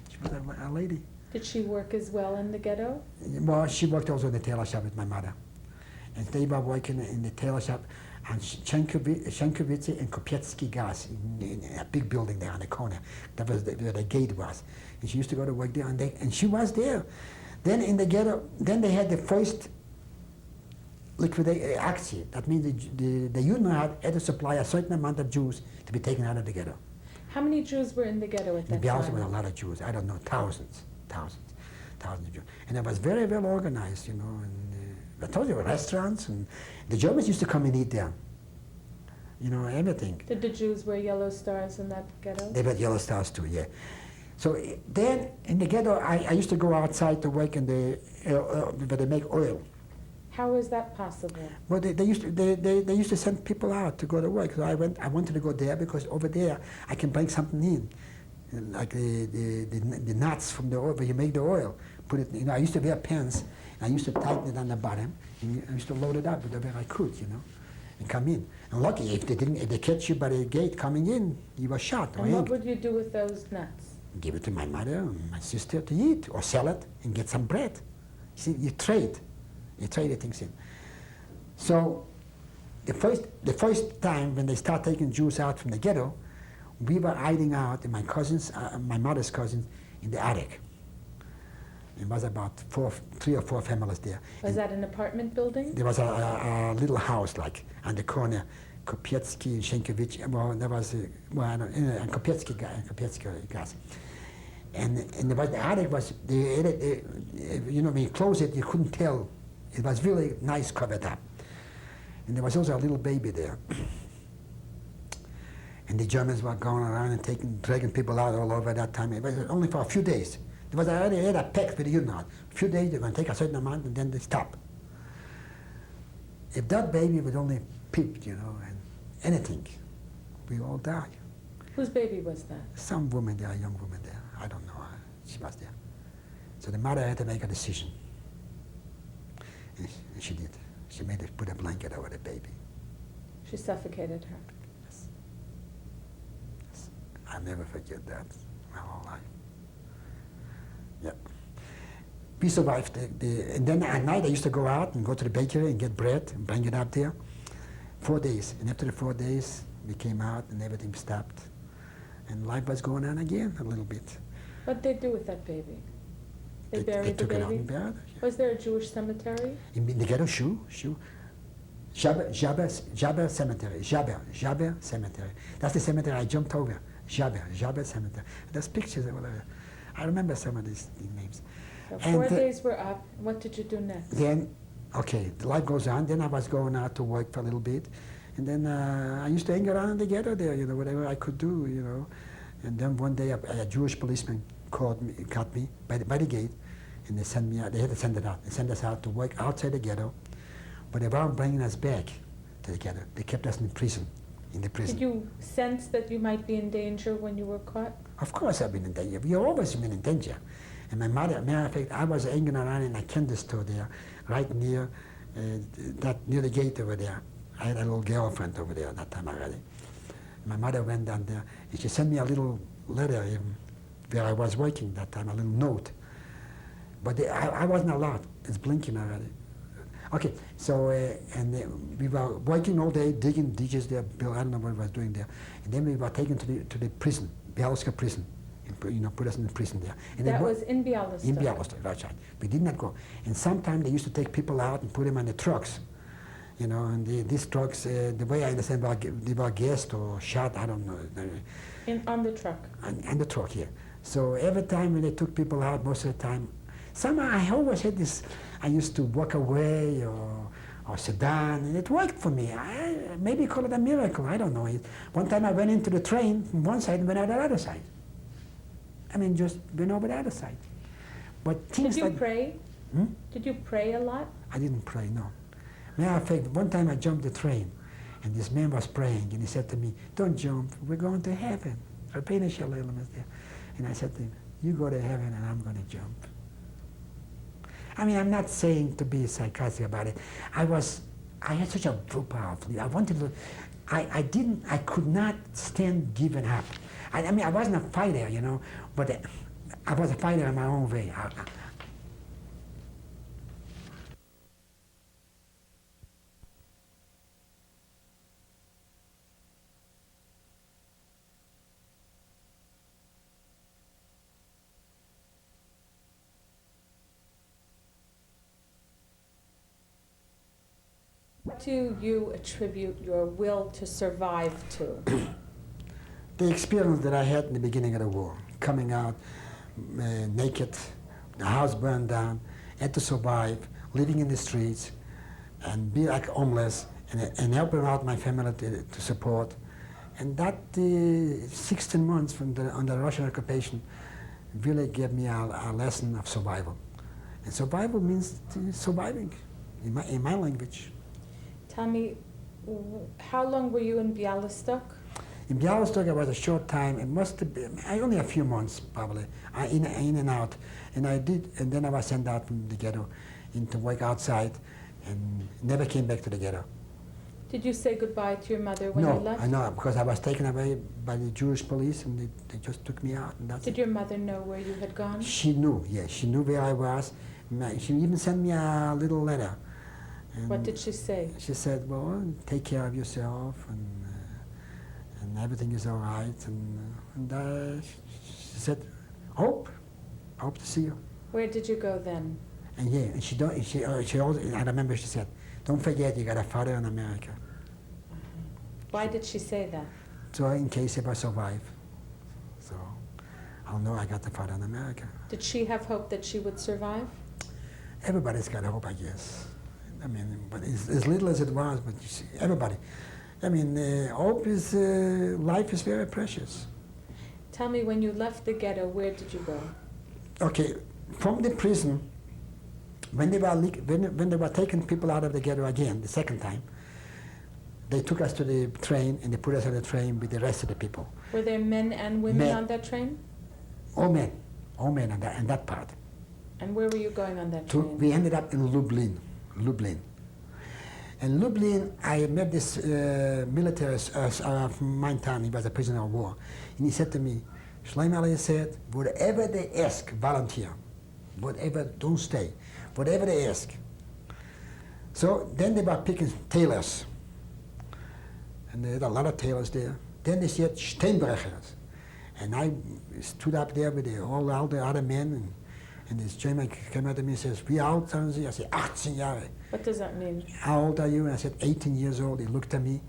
She was a lady. Did she work as well in the ghetto? Well, she worked also in the tailor shop with my mother. And they were working in the tailor shop on Shankovice and Kopiecki gas in a big building there on the corner. That was where the gate was. And she used to go to work there, and she was there. Then in the ghetto, then they had the first liquidation action. That means the union had to supply a certain amount of Jews to be taken out of the ghetto. How many Jews were in the ghetto at that In Białystok time? were a lot of Jews. I don't know, thousands. thousands of Jews. And it was very well organized, you know. And I told you, restaurants, and the Germans used to come and eat there. You know, everything. Did the Jews wear yellow stars in that ghetto? They had yellow stars too, yeah. So then in the ghetto, I used to go outside to work in the where they make oil. How is that possible? Well, they used to send people out to go to work. So I wanted to go there because over there I can bring something in, like the nuts from the oil where you make the oil. Put it. You know, I used to wear pants. And I used to tighten it on the bottom, and I used to load it up wherever I could, you know, and come in. And lucky if they catch you by the gate coming in, you were shot or And what hanged. would you do with those nuts? Give it to my mother and my sister to eat, or sell it and get some bread. You see, you trade the things in. So the first time when they start taking Jews out from the ghetto, we were hiding out, and my cousins, my mother's cousins, in the attic. It was about 3 or 4 families there. Was And that an apartment building? there was a little house like on the corner, Kopiecki and Sienkiewicz. Well, there was and Kopiecki gas. And there was, the attic was, you know, when you close it, you couldn't tell. It was really nice covered up. And there was also a little baby there. And the Germans were going around and dragging people out all over that time. It was only for a few days. There was already a pact with the Union. A few days, they're going to take a certain amount and then they stop. If that baby would only peep, you know, and anything, we all die. Whose baby was that? Some woman there, a young woman there, I don't know, she was there. So the mother had to make a decision. And she did. She put a blanket over the baby. She suffocated her. Yes. Yes. I'll never forget that my whole life. Yeah. We survived. And then at night I used to go out and go to the bakery and get bread and bring it up there. 4 days. And after the 4 days, we came out and everything stopped. And life was going on again a little bit. What'd they do with that baby? They buried the took it out baby? and buried it. Yeah. Was there a Jewish cemetery? In the ghetto, Jaber Cemetery. Jaber Cemetery. That's the cemetery I jumped over. Jaber Cemetery. There's pictures of it. I remember some of these names. So And 4 days were up. What did you do next? Then, okay, the life goes on. Then I was going out to work for a little bit. And then I used to hang around in the ghetto there, you know, whatever I could do, you know. And then one day a Jewish policeman got me by the gate, and they sent me out. They had to send it out. They sent us out to work outside the ghetto, but they weren't bringing us back to the ghetto. They kept us in prison. Did you sense that you might be in danger when you were caught? Of course I've been in danger. We've always been in danger. And my mother, matter of fact, I was hanging around in a candy store there, right near near the gate over there. I had a little girlfriend over there at that time already. My mother went down there, and she sent me a little letter where I was working that time, a little note. But I wasn't allowed. It's blinking already. Okay, so we were working all day, digging ditches there. Bill, I don't know what I was doing there. And then we were taken to the prison, Białystok prison. You know, put us in the prison there. And That was in Białystok? In Białystok, that's right. We did not go. And sometimes they used to take people out and put them on the trucks. You know, and these trucks, the way I understand, they were gassed or shot, I don't know. On the truck? On the truck, yeah. So every time when they took people out, most of the time, somehow I always had this, I used to walk away or sit down, and it worked for me. Maybe call it a miracle, I don't know. One time I went into the train from one side and went out the other side. I mean, just went over the other side. But things Did you like, pray? Hmm? Did you pray a lot? I didn't pray, no. Matter of fact, one time I jumped the train, and this man was praying, and he said to me, "Don't jump, we're going to heaven." And I said to him, "You go to heaven, and I'm going to jump." I mean, I'm not saying to be sarcastic about it. I had such a willpower. I could not stand giving up. I mean, I wasn't a fighter, you know, but I was a fighter in my own way. What do you attribute your will to survive to? The experience that I had in the beginning of the war, coming out naked, the house burned down, had to survive, living in the streets, and be like homeless, and helping out my family to support. And that 16 months under Russian occupation really gave me a lesson of survival. And survival means surviving, in my language. Tell me, how long were you in Bialystok? In Bialystok, I was a short time. It must have been only a few months, probably, in and out. And then I was sent out from the ghetto to work outside, and never came back to the ghetto. Did you say goodbye to your mother when you left? I know, because I was taken away by the Jewish police, and they just took me out, and that's Did it. your mother know where you had gone? She knew, yeah, she knew where I was. She even sent me a little letter. And What did she say? she said, well, take care of yourself, and everything is all right. And she said, hope to see you. Where did you go then? And yeah, and she also, I remember she said, don't forget you got a father in America. Why did she say that? So in case if I survive. So I'll know I got the father in America. Did she have hope that she would survive? Everybody's got hope, I guess. I mean, but as little as it was, but you see, everybody. I mean, hope is, life is very precious. Tell me, when you left the ghetto, where did you go? Okay, from the prison, when they were taking people out of the ghetto again, the second time, they took us to the train, and they put us on the train with the rest of the people. Were there men and women Men. on that train? All men on that part. And where were you going on that train? We ended up in Lublin. In Lublin, I met this military from my town. He was a prisoner of war. And he said to me, Shlomo Elia said, whatever they ask, volunteer. Whatever, don't stay. Whatever they ask. So then they were picking tailors. And there had a lot of tailors there. Then they said Steinbrechers. And I stood up there with all the other men, and this German came out to me and says, wie alt sind Sie? I said, 18 Jahre. What does that mean? How old are you? And I said, 18 years old. He looked at me,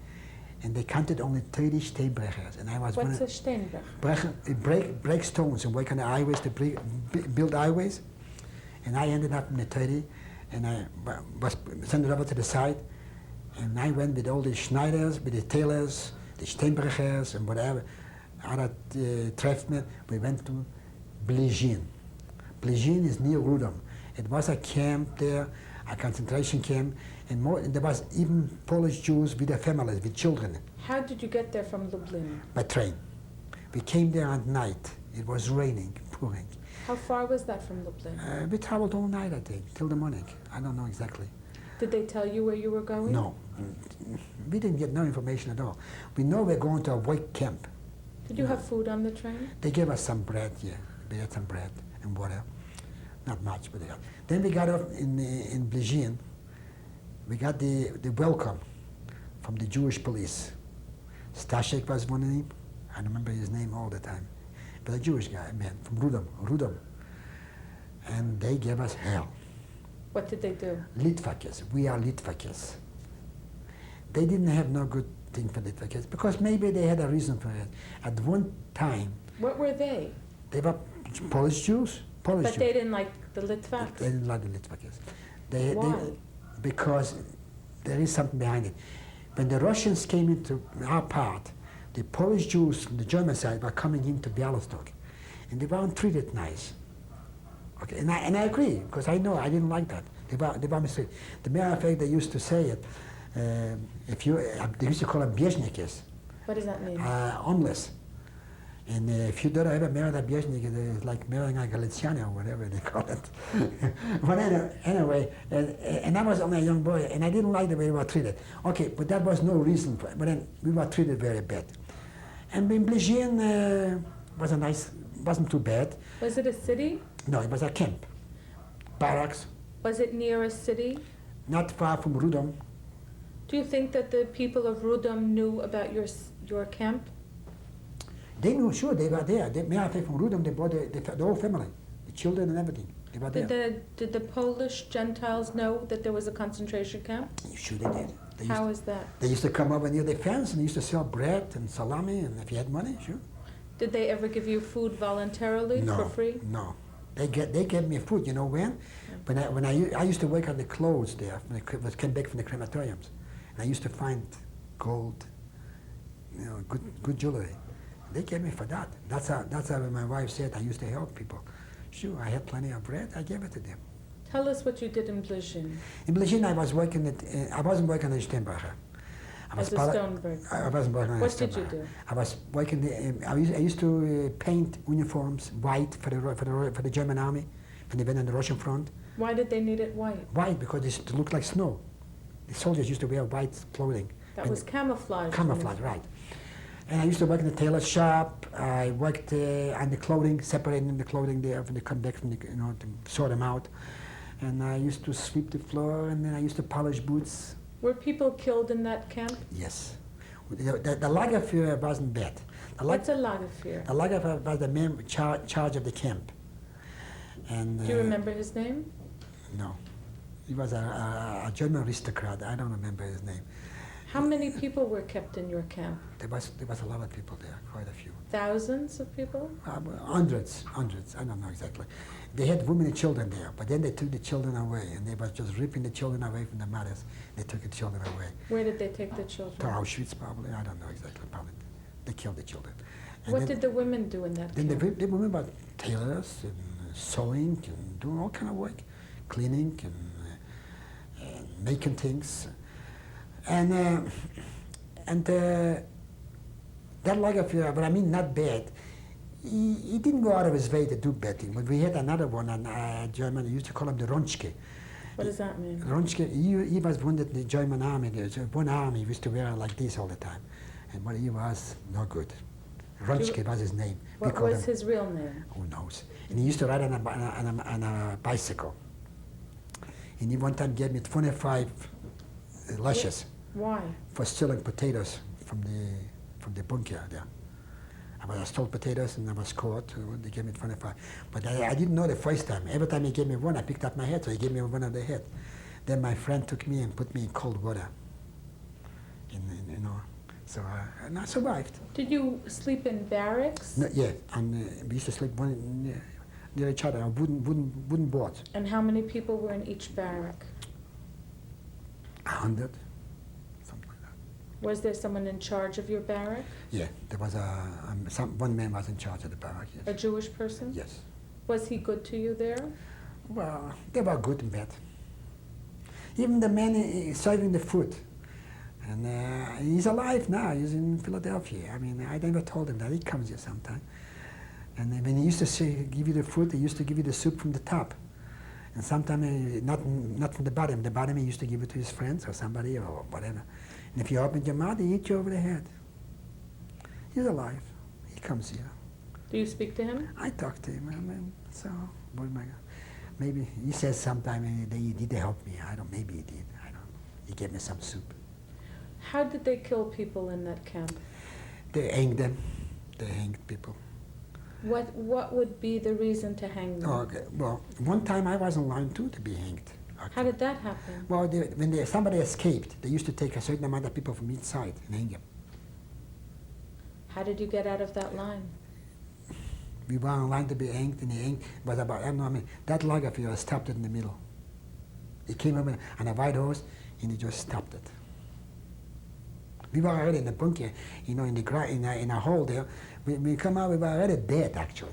and they counted only 30 Steinbrechers. And I was What's a Steinbrech? break stones and work on the highways to build highways. And I ended up in the 30, and I was sent over to the side, and I went with all the Schneiders, with the tailors, the Steinbrechers, and whatever. Other trefmen, we went to Blizhin. Blizhin is near Rudom. It was a camp there, a concentration camp, and there was even Polish Jews with their families, with children. How did you get there from Lublin? By train. We came there at night. It was raining, pouring. How far was that from Lublin? We traveled all night, I think, till the morning. I don't know exactly. Did they tell you where you were going? No. We didn't get no information at all. We know we're going to a white camp. Did you have food on the train? They gave us some bread, yeah. We had some bread and water. Not much, but they got. Then we got off in Blizhin. We got the welcome from the Jewish police. Stashek was one of them. I remember his name all the time. But a Jewish guy, man, from Rudom. And they gave us hell. What did they do? Litvakis. We are Litvakis. They didn't have no good thing for Litvakis because maybe they had a reason for it. At one time, What were they? they were Polish Jews. Polish But Jews. they didn't like the Litvaks. They didn't like the Litvakis. Why? Because there is something behind it. When the Russians came into our part, the Polish Jews from the German side were coming into Bialystok, and they weren't treated nice. Okay, and I agree, because I know I didn't like that. They were mistreated. The matter of fact, they used to say it. They used to call them Bieżnikis, What does that mean? homeless. And if you don't ever marry a Bieżnik, it's like marrying a Galiciano or whatever they call it. But anyway, and I was only a young boy, and I didn't like the way we were treated. Okay, but that was no reason for it. But then we were treated very bad. And in Blizhin wasn't too bad. Was it a city? No, it was a camp. Barracks, Was it near a city? not far from Rudom. Do you think that the people of Rudom knew about your camp? They knew, sure, they were there. Matter of fact, from Rudom, they brought the whole family, the children and everything. They were there. Did the Polish Gentiles know that there was a concentration camp? Sure they did. How is that? They used to come over near the fence and they used to sell bread and salami, and if you had money, sure. Did they ever give you food voluntarily for free? No, They gave me food. You know when? I used to work on the clothes there. When I came back from the crematoriums, and I used to find gold, you know, good jewelry. They gave me for that. That's how my wife said I used to help people. Sure, I had plenty of bread. I gave it to them. Tell us what you did in Blizhin. In Blizhin, I was working at. I wasn't working at Steinbacher. As a Stoneberg. I wasn't working. What did you do? I was working. I used to paint uniforms white for the German army when they went on the Russian front. Why did they need it white? White because it looked like snow. The soldiers used to wear white clothing. That was camouflage. Camouflage, right. And I used to work in the tailor shop. I worked on the clothing, separating the clothing there when they come back from the, you know, to sort them out. And I used to sweep the floor, and then I used to polish boots. Were people killed in that camp? Yes. The Lagerfeuer wasn't bad. What's a Lagerfeuer? The Lagerfeuer was the man in charge of the camp. And, do you remember his name? No. He was a German aristocrat. I don't remember his name. How many people were kept in your camp? There was a lot of people there, quite a few. Thousands of people? Hundreds. I don't know exactly. They had women and children there, but then they took the children away, and they were just ripping the children away from the mothers. They took the children away. Where did they take the children? To Auschwitz, probably. I don't know exactly. Probably they killed the children. And what did the women do in that then camp? the women were tailors and sewing and doing all kind of work, cleaning and making things. And that Lagerfeuer, but I mean not bad. He didn't go out of his way to do bad things. But we had another one, a German, used to call him the Ronschke. What does that mean? Ronschke, he was wounded in the German army. There's one army he used to wear like this all the time. And what he was, no good. Ronschke was his name. What was his real name? Who knows? And he used to ride on a bicycle. And he one time gave me 25 lashes. Why? For stealing potatoes from the bunker there. I stole potatoes and I was caught. They gave me 25. But I didn't know the first time. Every time he gave me one, I picked up my head, so he gave me one on the head. Then my friend took me and put me in cold water. You know, so and I survived. Did you sleep in barracks? No, yeah, and we used to sleep one near each other, on wooden boards. And how many people were in each barrack? 100, something like that. Was there someone in charge of your barrack? Yeah, there was one man was in charge of the barrack. Yes. A Jewish person? Yes. Was he good to you there? Well, they were good and bad. Even the man serving the food, and he's alive now. He's in Philadelphia. I mean, I never told him that. He comes here sometime. And when he used to give you the food, he used to give you the soup from the top. And sometimes not from the bottom. The bottom he used to give it to his friends or somebody or whatever. And if you opened your mouth, he hit you over the head. He's alive. He comes here. Do you speak to him? I talk to him. I mean, so what am I? Maybe he says sometime he did help me. I don't. Maybe he did. I don't. He gave me some soup. How did they kill people in that camp? They hanged them. They hanged people. What would be the reason to hang them? Okay. Well, one time I was in line too to be hanged. Okay. How did that happen? Well, when somebody escaped, they used to take a certain amount of people from each side and hang them. How did you get out of that line? We were in line to be hanged, and he hanged. But about, I don't know, I mean, that Lagerfeuer stopped it in the middle. He came up on a white horse, and he just stopped it. We were already in the bunker, you know, in a hole there. We come out, we were already dead, actually.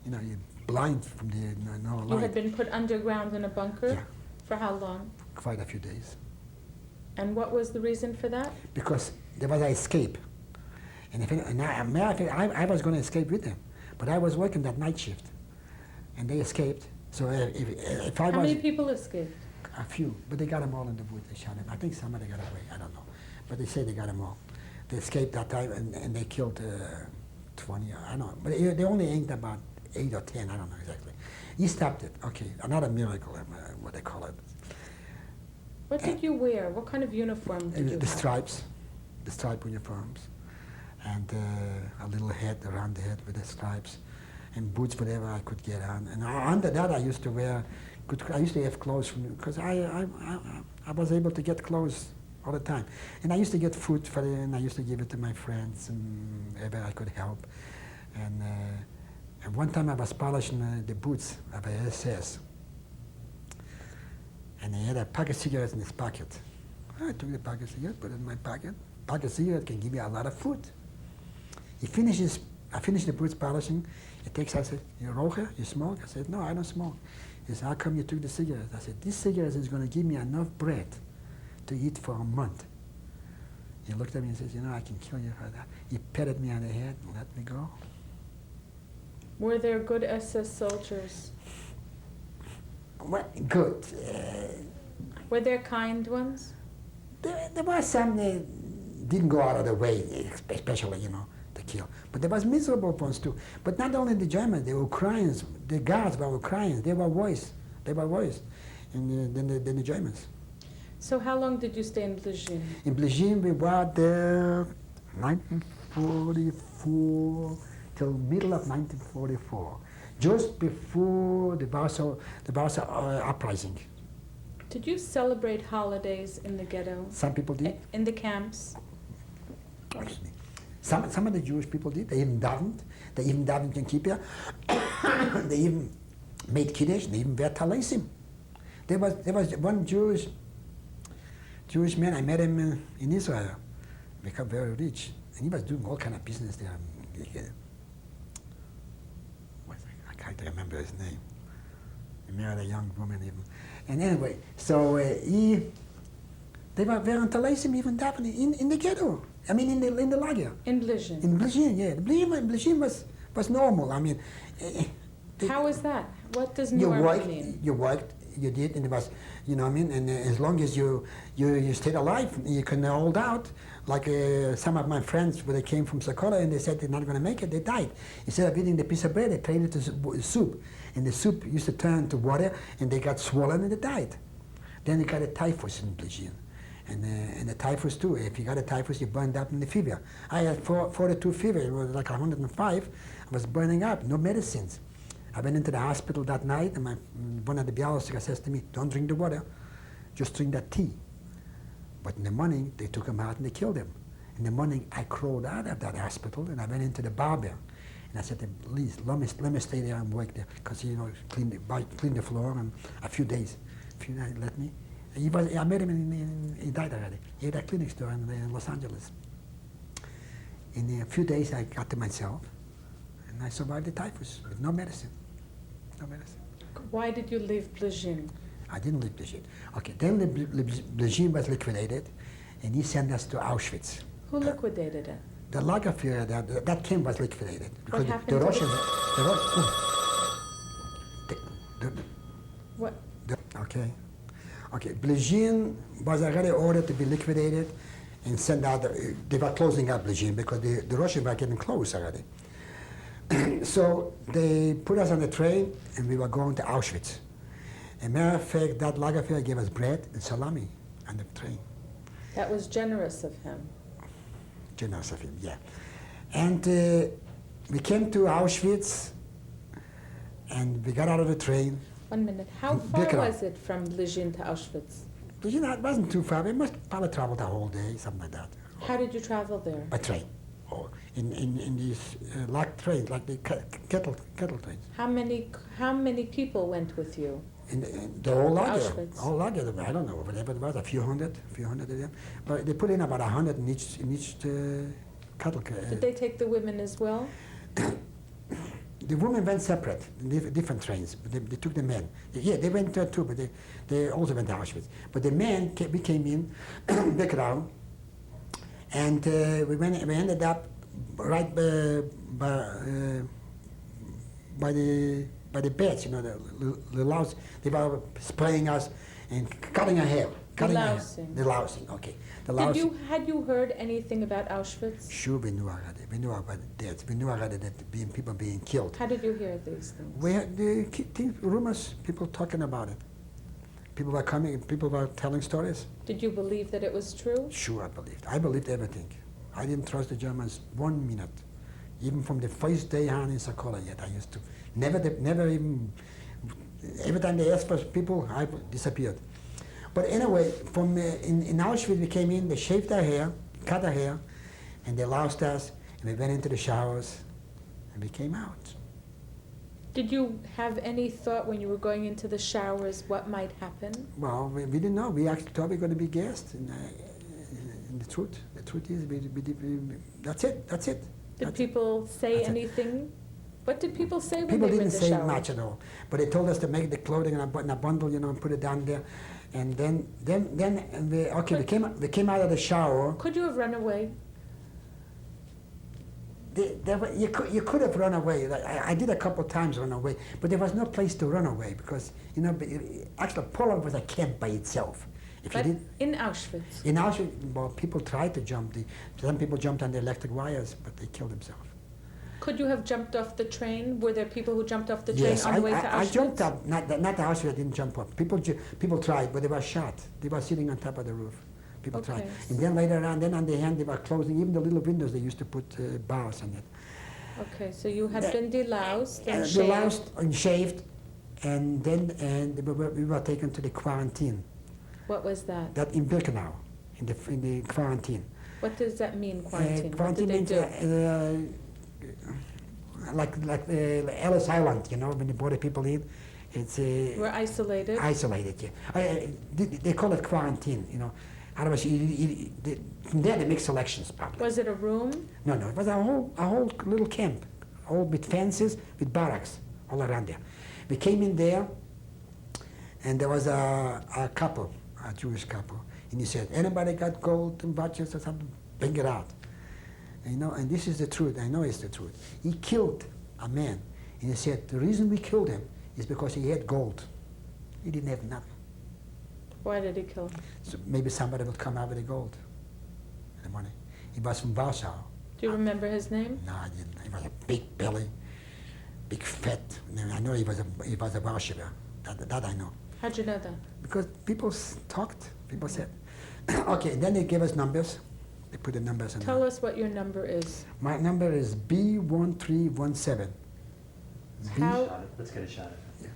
You know, you're blind from the no light. You had been put underground in a bunker? Yeah. For how long? Quite a few days. And what was the reason for that? Because there was an escape. And I was going to escape with them. But I was working that night shift. And they escaped. So if I was... How many people escaped? A few. But they got them all in the woods. They shot them. I think somebody got away. I don't know. But they say they got them all. They escaped that time and they killed 20. I don't know. But they only hanged about 8 or 10. I don't know exactly. He stopped it. Okay. Another miracle, what they call it. What did you wear? What kind of uniform did you The have? stripes. The stripe uniforms. And a little hat around the head with the stripes. And boots, whatever I could get on. And under that I used to wear, I used to have clothes because I was able to get clothes all the time. And I used to get food and I used to give it to my friends and wherever I could help. And And one time I was polishing the boots of a SS, and he had a pack of cigarettes in his pocket. I took the pack of cigarettes, put it in my pocket. Pack of cigarettes can give you a lot of food. I finished the boots polishing. He takes, I said, you rocher? You smoke? I said, no, I don't smoke. He said, how come you took the cigarettes? I said, this cigarette is going to give me enough bread to eat for a month. He looked at me and says, you know, I can kill you for that. He patted me on the head and let me go. Were there good SS soldiers? Well, good. Were there kind ones? There was some that didn't go out of the way, especially, you know, to kill. But there was miserable ones too. But not only the Germans, the Ukrainians, the guards were Ukrainians. They were worse. They were worse than the Germans. So how long did you stay in Blizhin? In Blizhin, we were there 1944 till middle of 1944, just before the Warsaw uprising. Did you celebrate holidays in the ghetto? Some people did. In the camps? Some of the Jewish people did. They even davened. They even davened in Kippur. They even made Kiddush. They even wear talesim. There was one Jewish man. I met him in Israel. Become very rich, and he was doing all kind of business there. I can't remember his name. He married a young woman even. And anyway, so they were wearing talesim, even davening in the ghetto. I mean, in the lager. In Blizhin? In Blizhin, yeah. Blizhin was normal. I mean, how is that? What does normal mean? You worked, you did, and it was, you know what I mean? And as long as you stayed alive, you can hold out. Like some of my friends, when they came from Sokola and they said they're not going to make it, they died. Instead of eating the piece of bread, they traded to soup. And the soup used to turn to water, and they got swollen and they died. Then they got a typhus in Blizhin. And the typhus too. If you got a typhus, you burned up in the fever. I had 42 fever. It was like 105. I was burning up. No medicines. I went into the hospital that night, and one of the biologists says to me, "Don't drink the water, just drink that tea." But in the morning, they took him out and they killed him. In the morning, I crawled out of that hospital and I went into the barber. And I said to him, "Please, let me stay there and work there, because clean the floor and a few days. Let me." I met him he died already. He had a clinic store in Los Angeles. In a few days, I got to myself, and I survived the typhus with no medicine. No medicine. Why did you leave Blizhin? I didn't leave Blizhin. Okay, then Blizhin was liquidated, and he sent us to Auschwitz. Who liquidated it? The Lagerfeuer, that camp was liquidated. What happened the to Russians? What? Okay. Okay, Blizhin was already ordered to be liquidated and sent out. They were closing up Blizhin because the Russians were getting close already. So they put us on a train and we were going to Auschwitz. As a matter of fact, that Lagerfeuer gave us bread and salami on the train. That was generous of him. Generous of him, yeah. And we came to Auschwitz and we got out of the train. 1 minute. How far was it from Blizhin to Auschwitz? Blizhin, it wasn't too far. We must probably travel the whole day, something like that. How did you travel there? By train. Or in these locked trains, like the kettle trains. How many people went with you? In the whole lager. Auschwitz. Whole lager, I don't know, whatever it was, a few hundred of them. But they put in about 100 in each cattle. Did they take the women as well? The women went separate, in different trains, but they took the men. Yeah, they went there too, but they also went to Auschwitz. But the men, we came in, back around, and we ended up right by the beds, the louse. They were spraying us and cutting our hair. The lousing, okay. Had you heard anything about Auschwitz? Sure, we knew already. We knew about the deaths. We knew already that people being killed. How did you hear these things? We had rumors, people talking about it. People were coming, people were telling stories. Did you believe that it was true? Sure, I believed. I believed everything. I didn't trust the Germans 1 minute. Even from the first day on in Sokola yet, I used to. Never even, every time they asked for people, I disappeared. But anyway, from in Auschwitz we came in, they shaved our hair, cut our hair, and they loused us, and we went into the showers, and we came out. Did you have any thought when you were going into the showers what might happen? Well, we didn't know. We actually thought we were going to be gassed. And the truth is, that's it. Did That's it. people say That's it. anything? What did people say when People they were in didn't the say shower? much at all, but they told us to make the clothing in a bundle, you know, and put it down there. And then we came out of the shower. Could you have run away? You could have run away. Like, I did a couple of times run away, but there was no place to run away because, you know, actually Poland was a camp by itself. If But you did, in Auschwitz. in Auschwitz, well, people tried to jump. Some people jumped on the electric wires, but they killed themselves. Could you have jumped off the train? Were there people who jumped off the train Yes, on the way to Auschwitz? I jumped up. Not the Auschwitz. I didn't jump up. People tried, but they were shot. They were sitting on top of the roof. People tried, Okay. and then later on, then on the end they were closing even the little windows. They used to put bars on it. Okay, so you had been deloused and We shaved. loused and shaved, and then we were taken to the quarantine. What was that? That in Birkenau, in the quarantine. What does that mean, quarantine? What Quarantine did they means do? like Ellis Island, you know, when they brought the people in, it's We're isolated. isolated. Yeah, they call it quarantine, you know. Otherwise, from there they make selections probably. Was it a room? No, it was a whole little camp, all with fences, with barracks all around there. We came in there, and there was a couple, a Jewish couple, and he said, "Anybody got gold and watches or something? Bring it out." And, you know, and this is the truth. I know it's the truth. He killed a man, and he said the reason we killed him is because he had gold. He didn't have nothing. Why did he kill him? So maybe somebody would come out with the gold and the money. He was from Warsaw. Do you remember his name? No, I didn't. He was a big belly, big fat. I know he was a Warsawer. That I know. How'd you know that? Because people talked, people said. Okay, then they gave us numbers. They put the numbers in. Tell us what your number is. My number is B1317. How- Let's get a shot at it.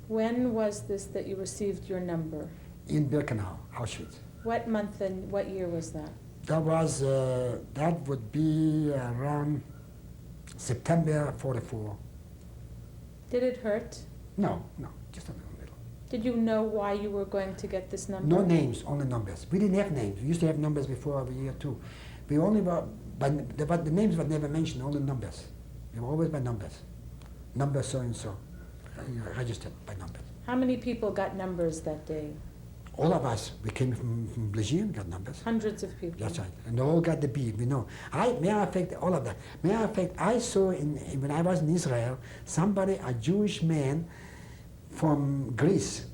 When was this that you received your number? In Birkenau, Auschwitz. What month and what year was that? That would be around September 44. Did it hurt? No, just a little. Did you know why you were going to get this number? No names, only numbers. We didn't have names. We used to have numbers before every year too. We only were, but the names were never mentioned, only numbers. They were always by numbers. Number so and so, registered by numbers. How many people got numbers that day? All of us, we came from Blagien, got numbers. Hundreds of people. That's right, and they all got the B. We know. May I affect all of that? May I affect? I saw when I was in Israel, a Jewish man from Greece.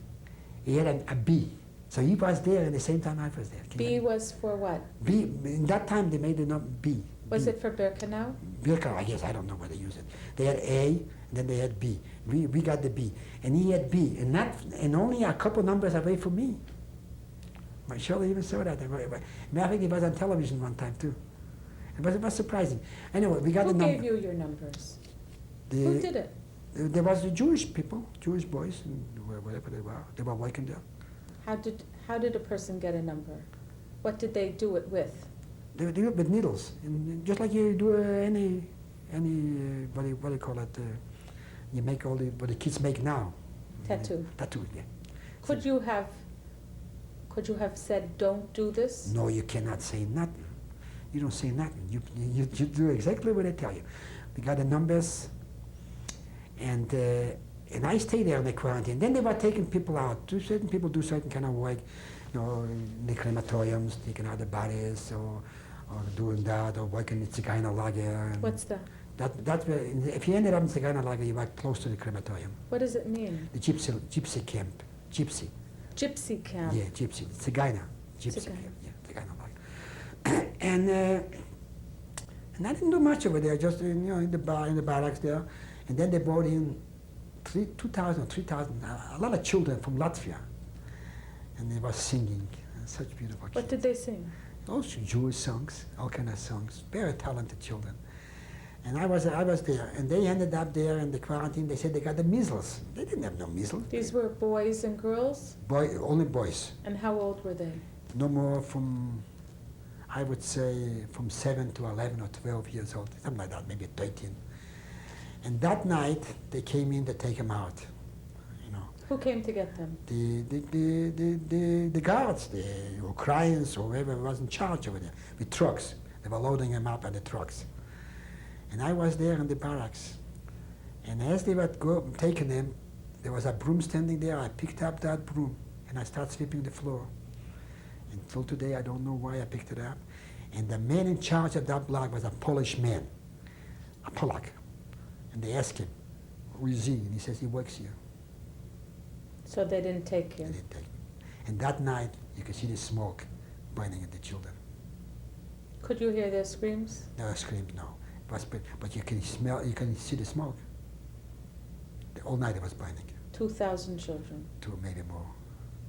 He had a B, so he was there at the same time I was there. B was for what? B. In that time they made the number B. Was B. it for Birkenau? Birkenau, I guess. I don't know where they used it. They had A, and then they had B. We got the B, and he had B, and only a couple numbers away from me. My Shirley even saw that. I think it was on television one time too. It was surprising. Anyway, we got Who the number. gave you your numbers? The- Who did it? There was the Jewish people, Jewish boys, and whatever they were. They were working there. How did a person get a number? What did they do it with? They do it with needles, and just like you do any what do you call it? You make all what the kids make now. Tattoo. Tattoo, yeah. Could you have said, don't do this? No, you cannot say nothing. You don't say nothing. You do exactly what they tell you. We got the numbers, and I stayed there in the quarantine. Then they were taking people out. Certain people do certain kind of work, you know, in the crematoriums, taking out the bodies, or doing that, or working in the Zigeunerlager. And What's that? That's where, if you ended up in Zigeunerlager, you were close to the crematorium. What does it mean? The gypsy camp. Gypsy. Gypsy camp. Yeah, gypsy. Zigeuner. Gypsy Zigeuner. camp. Yeah, Zigeunerlager. And I didn't do much over there, just in the barracks there. And then they brought in 2,000 or 3,000, a lot of children from Latvia. And they were singing, such beautiful kids. What did they sing? Also Jewish songs, all kind of songs, very talented children. And I was there, and they ended up there in the quarantine. They said they got the measles. They didn't have no measles. These were boys and girls? Only boys. And how old were they? No more from, I would say from 7 to 11 or 12 years old, something like that, maybe 13. And that night, they came in to take him out, you know. Who came to get them? The guards, the Ukrainians, or whoever was in charge over there, with trucks. They were loading him up on the trucks. And I was there in the barracks. And as they were taking him, there was a broom standing there. I picked up that broom and I started sweeping the floor. Until today, I don't know why I picked it up. And the man in charge of that block was a Polish man, a Polak. And they asked him, who is he? And he says, he works here. So they didn't take you? They didn't take me. And that night, you could see the smoke burning at the children. Could you hear their screams? No screams, no. But you can smell, you can see the smoke. All night it was burning. 2,000 children. Two, maybe more.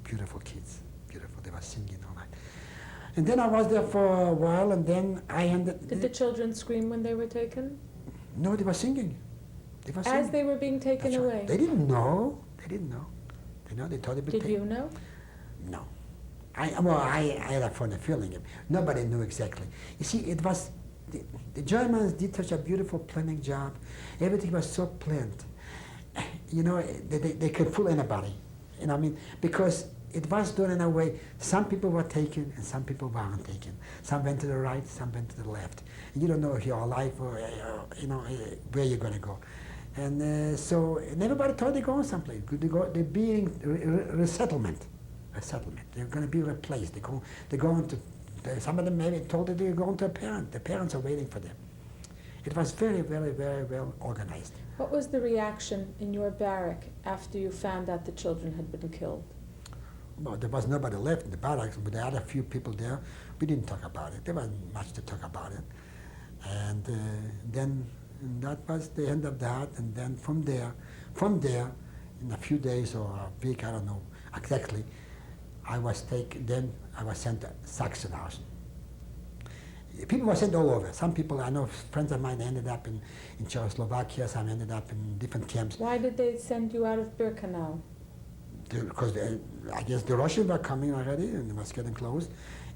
Beautiful kids, beautiful. They were singing all night. And then I was there for a while, and then I ended. Did the children scream when they were taken? No, they were singing. They were singing. As they were being taken That's right. away? They didn't know. They didn't know. They thought they'd be Did taken. you know? No. I had a funny feeling. Nobody knew exactly. You see, it was, the Germans did such a beautiful planning job. Everything was so planned. You know, they could fool anybody. You know what I mean? Because it was done in a way, some people were taken and some people weren't taken. Some went to the right, some went to the left. And you don't know if you're alive or, you know, where you're going to go. And and everybody thought they're going someplace. They're being resettlement. They're going to be replaced. They're going to, some of them maybe told that they're going to a parent. The parents are waiting for them. It was very, very, very well organized. What was the reaction in your barrack after you found out the children had been killed? Well, there was nobody left in the barracks, but there had a few people there. We didn't talk about it. There wasn't much to talk about it. And then that was the end of that. And then from there, in a few days or a week, I don't know exactly, I was sent to Sachsenhausen. People were sent all over. Some people, I know friends of mine ended up in Czechoslovakia, some ended up in different camps. Why did they send you out of Birkenau? Because I guess the Russians were coming already and it was getting close.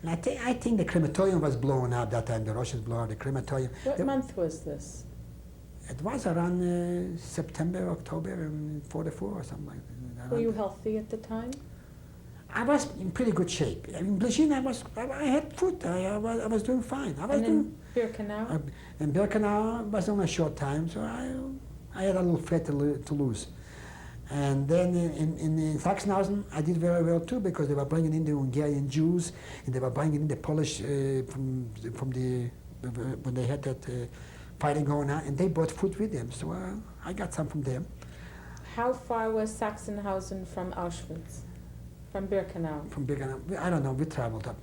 And I think the crematorium was blown up that time. The Russians blew up the crematorium. What month was this? It was around September, October in 44 or something like that. Were you healthy at the time? I was in pretty good shape. In Bleshin, I had food. I was doing fine. And in Birkenau? In Birkenau was only a short time, so I had a little fat to lose. And then in Sachsenhausen, I did very well too, because they were bringing in the Hungarian Jews, and they were bringing in the Polish from the when they had that fighting going on, and they brought food with them. So I got some from them. How far was Sachsenhausen from Auschwitz? From Birkenau? From Birkenau, I don't know. We traveled up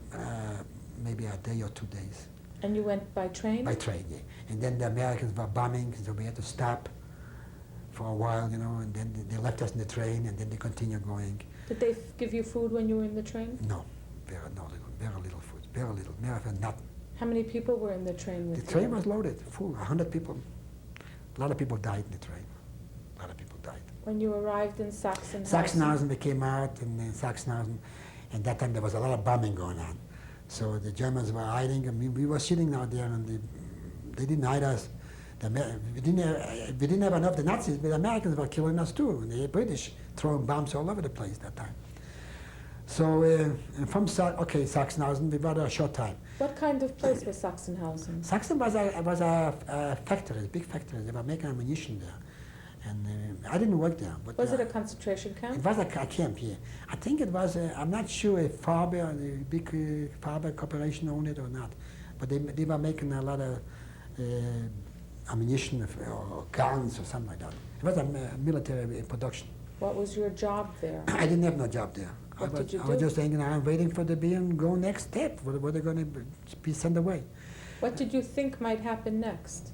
maybe a day or 2 days. And you went by train? By train, yeah. And then the Americans were bombing, so we had to stop for a while, you know, and then they left us in the train, and then they continued going. Did they give you food when you were in the train? No, very little food, very little, nothing. How many people were in the train with you? The train was loaded, full, 100 people. A lot of people died in the train. A lot of people died. When you arrived in Sachsenhausen? Sachsenhausen, we came out in Sachsenhausen, and that time there was a lot of bombing going on. So the Germans were hiding, and we were sitting out there, and they didn't hide us. We didn't have enough, the Nazis, but the Americans were killing us too, and the British throwing bombs all over the place that time. So from Sachsenhausen, we were there a short time. What kind of place was Sachsenhausen? Sachsen was a factory, a big factory. They were making ammunition there. And I didn't work there. But, Was it a concentration camp? It was a camp, yeah. I think it was, I'm not sure if Faber, the big Faber Corporation owned it or not. But they were making a lot of ammunition or guns or something like that. It was a military production. What was your job there? I didn't have no job there. What did you I was do? just hanging around waiting for the and go next step. Were they going to be sent away? What did you think might happen next?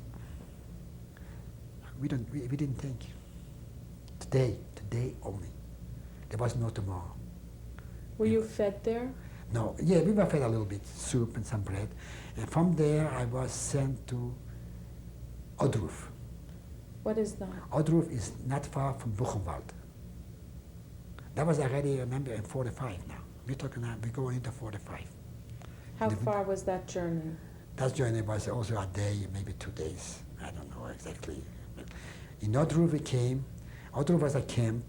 We didn't think. Today only. There was no tomorrow. Were you fed there? No, yeah, we were fed a little bit, soup and some bread. And from there I was sent to Odruf. What is that? Odruf is not far from Buchenwald. That was already, remember, in 45 now. We're going into 45. How far was that journey? That journey was also a day, maybe 2 days. I don't know exactly. In Odru we came. Odru was a camp.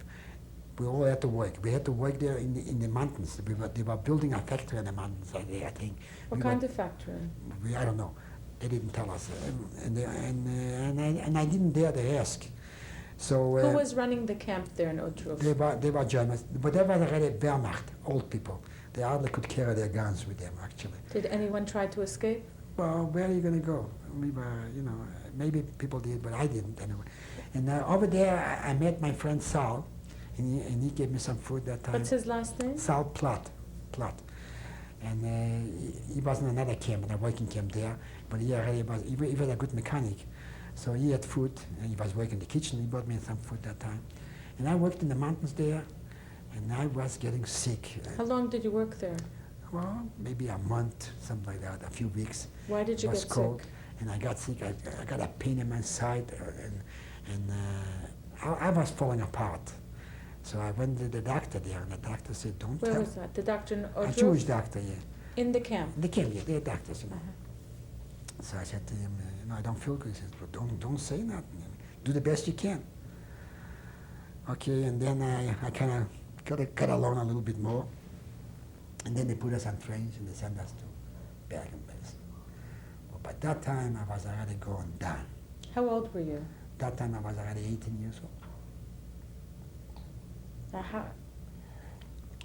We all had to work. We had to work there in the mountains. They were building a factory in the mountains, I think. What kind of factory? I don't know. They didn't tell us. And I didn't dare to ask. So, Who was running the camp there in Otruv? They were Germans. But they were already Wehrmacht, old people. They hardly could carry their guns with them, actually. Did anyone try to escape? Well, where are you going to go? We were, maybe people did, but I didn't anyway. And over there, I met my friend Sal, and he gave me some food that time. What's his last name? Sal Platt. And he was in another camp, in a working camp there, but he was a good mechanic. So he had food, and he was working in the kitchen. He brought me some food that time. And I worked in the mountains there, and I was getting sick. How long did you work there? Well, maybe a month, something like that, a few weeks. Why did you It was get cold, sick? and I got sick. I got a pain in my side, and I was falling apart. So I went to the doctor there, and the doctor said, "Don't Where tell." was that? The doctor in A Otruv? Jewish doctor, yeah. In the camp? They came, yeah, they're doctors, Uh-huh. So I said to him, I don't feel good. He said, well, don't say nothing. Do the best you can. Okay, and then I kind of got along a little bit more. And then they put us on trains and they sent us to Bergen-Belsen. But by that time, I was already going down. How old were you? That time, I was already 18 years old.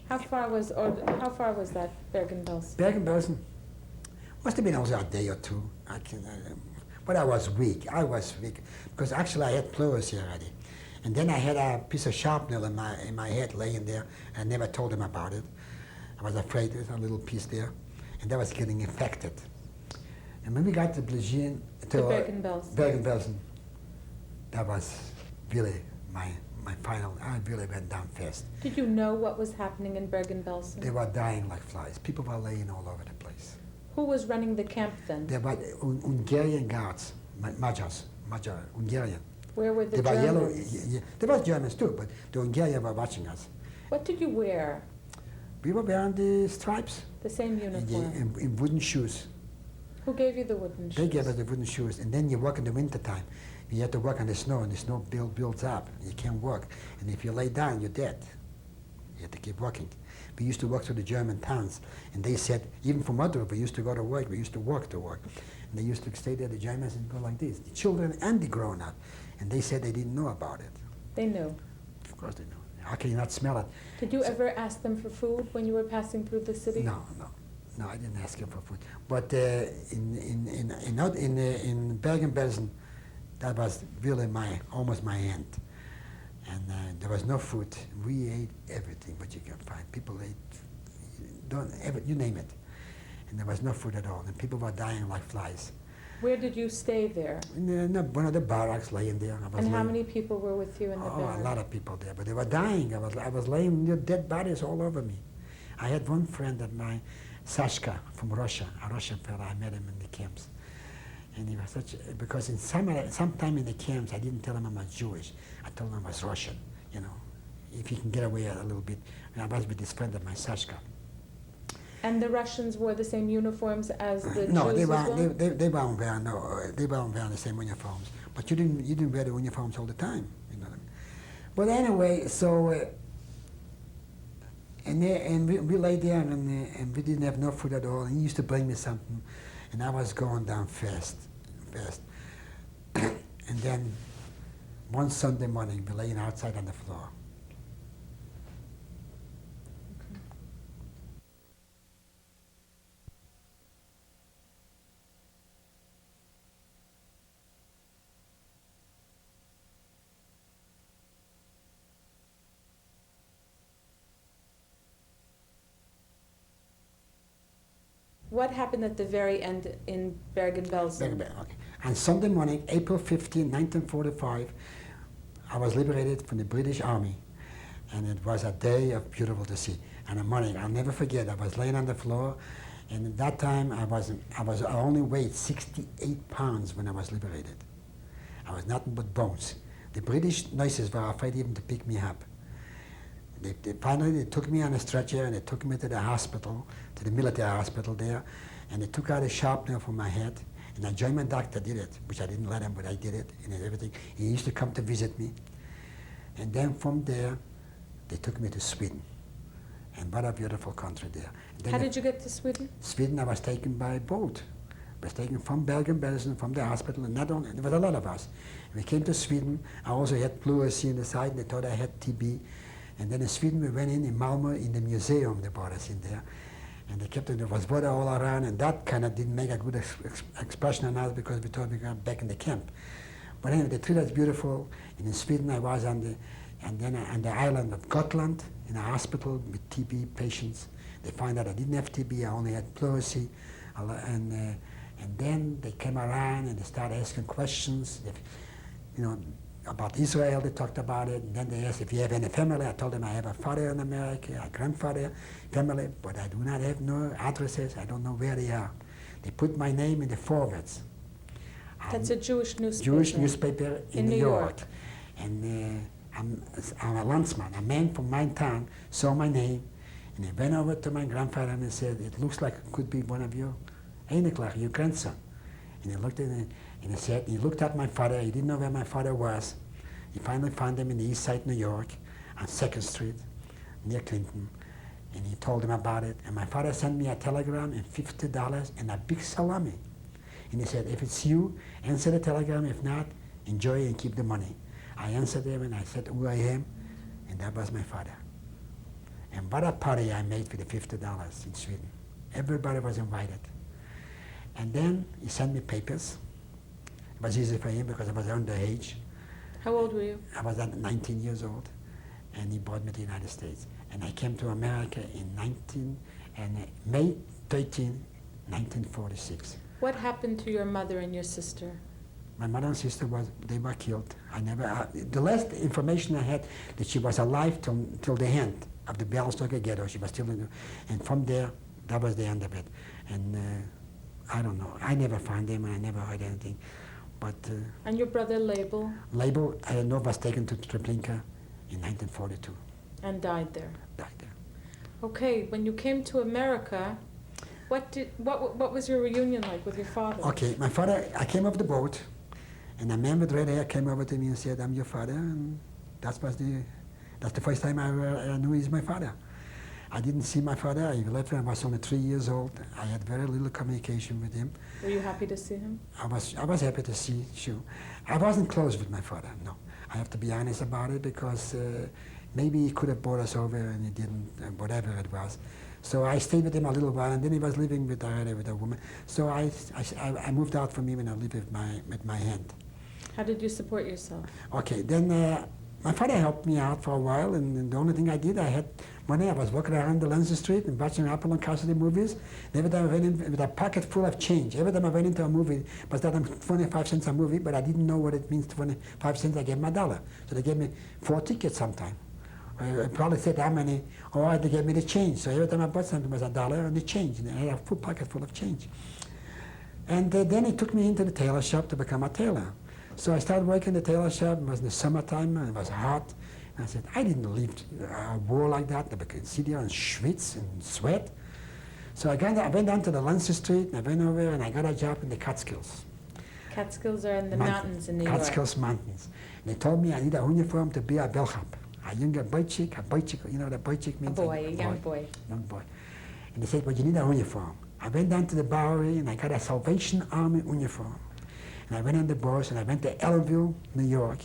How far was that Bergen-Belsen? Bergen-Belsen must have been also a day or two. But I was weak. Because actually I had pleurisy already. And then I had a piece of sharpnel in my head laying there. I never told him about it. I was afraid there's a little piece there. And that was getting infected. And when we got to Bergen-Belsen, that was really my final. I really went down fast. Did you know what was happening in Bergen-Belsen? They were dying like flies. People were laying all over the place. Who was running the camp then? There were Hungarian guards, Hungarian. Where were the They were yellow. Germans? There were Germans too, but the Hungarians were watching us. What did you wear? We were wearing the stripes The same uniform? in wooden shoes. Who gave you the wooden shoes? They gave us the wooden shoes, and then you work in the winter time. You have to work on the snow, and the snow builds up. You can't work, and if you lay down, you're dead. You have to keep working. We used to work through the German towns, and they said, even from Odru, we used to go to work, we used to work. And they used to stay there, the Germans, and go like this, the children and the grown-up. And they said they didn't know about it. They knew. Of course they knew. How can you not smell it? Did you ever ask them for food when you were passing through the city? No, I didn't ask him for food. But in Bergen-Belsen, that was really almost my end. And there was no food. We ate everything what you can find. People ate, you name it. And there was no food at all. And people were dying like flies. Where did you stay there? In one of the barracks, laying there. And how many people were with you in the Oh, barracks? a lot of people there, but they were dying. I was laying dead bodies all over me. I had one friend of mine, Sashka from Russia, a Russian fellow. I met him in the camps. And he was because sometime in the camps, I didn't tell him I was Jewish. I told him I was Russian, if he can get away a little bit. And I was with this friend of mine, Sashka. And the Russians wore the same uniforms as the No, Jews they as well? weren't wearing they weren't wearing the same uniforms. But you didn't wear the uniforms all the time, you know what I mean? But anyway, so and we lay there and we didn't have no food at all. And he used to bring me something, and I was going down fast. And then one Sunday morning, we laying outside on the floor. What happened at the very end in Bergen-Belsen? Okay. On Sunday morning, April 15, 1945, I was liberated from the British Army, and it was a day of beautiful to see. And a morning, I'll never forget, I was laying on the floor, and at that time I only weighed 68 pounds when I was liberated. I was nothing but bones. The British nurses were afraid even to pick me up. Finally they took me on a stretcher and they took me to the hospital, to the military hospital there, and they took out a sharpener from my head. And a German doctor did it, which I didn't let him, but I did it and everything. He used to come to visit me. And then from there, they took me to Sweden. And what a beautiful country there. How did you get to Sweden? Sweden, I was taken by boat. I was taken from Bergen-Belsen, from the hospital, and not only, there was a lot of us. We came to Sweden. I also had pleurisy in the side, and they thought I had TB. And then in Sweden, we went in Malmö, in the museum, they brought us in there. And they kept it, there was water all around, and that kind of didn't make a good expression on us because we thought we got back in the camp. But anyway, they treated us beautiful. And in Sweden, I was on the island of Gotland, in a hospital with TB patients. They found out I didn't have TB, I only had pleurisy. And then they came around and they started asking questions. About Israel, they talked about it, and then they asked if you have any family. I told them I have a father in America, a grandfather, family, but I do not have no addresses. I don't know where they are. They put my name in the forwards. That's a Jewish newspaper. Jewish newspaper in In New New York. York. And I'm a landsman, a man from my town, saw my name, and he went over to my grandfather and he said, it looks like it could be one of your Einiklach, your grandson. And he looked at it, and he looked at my father. He didn't know where my father was. He finally found him in the East Side, New York, on 2nd Street, near Clinton. And he told him about it. And my father sent me a telegram and $50 and a big salami. And he said, if it's you, answer the telegram. If not, enjoy and keep the money. I answered him and I said who I am, and that was my father. And what a party I made for the $50 in Sweden. Everybody was invited. And then he sent me papers. It was easy for him because I was underage. How old were you? I was 19 years old, and he brought me to the United States. And I came to America in May 13, 1946. What happened to your mother and your sister? My mother and sister they were killed. The last information I had that she was alive till the end of the Białystok ghetto. She was still and from there, that was the end of it. And I don't know. I never found them, and I never heard anything. But and your brother Label? Label, I know, was taken to Treblinka in 1942. And died there. Died there. Okay, when you came to America, what was your reunion like with your father? Okay, my father, I came off the boat, and a man with red hair came over to me and said, I'm your father, and that's the first time I knew he's my father. I didn't see my father. I left when I was only 3 years old. I had very little communication with him. Were you happy to see him? I was happy to see, sure. I wasn't close with my father, no. I have to be honest about it because maybe he could have brought us over and he didn't, whatever it was. So I stayed with him a little while, and then he was living with a woman. So I moved out from him and I lived with my aunt. How did you support yourself? Okay, then my father helped me out for a while, and the only thing I did, I had money. I was walking around the Lenzer Street and watching Apple and Cassidy movies. And every time I went in with a pocket full of change, every time I went into a movie, it was that 25 cents a movie, but I didn't know what it means, 25 cents. I gave them $1. So they gave me 4 tickets sometime. I probably said how many, or they gave me the change. So every time I bought something, it was $1 and the change. And I had a full pocket full of change. And then he took me into the tailor shop to become a tailor. So I started working in the tailor shop. It was in the summertime, and it was hot. And I said, I didn't live a war like that. I could sit there and schwitz and sweat. So I went down to the Lenzer Street, and I went over and I got a job in the Catskills. Catskills are in the mountains in New York. Catskills Mountains. And they told me I need a uniform to be a bellhop. A younger boychik, you know what a boychik means? A young boy. Young boy. And they said, well, you need a uniform. I went down to the Bowery and I got a Salvation Army uniform. And I went on the bus and I went to Ellenville, New York.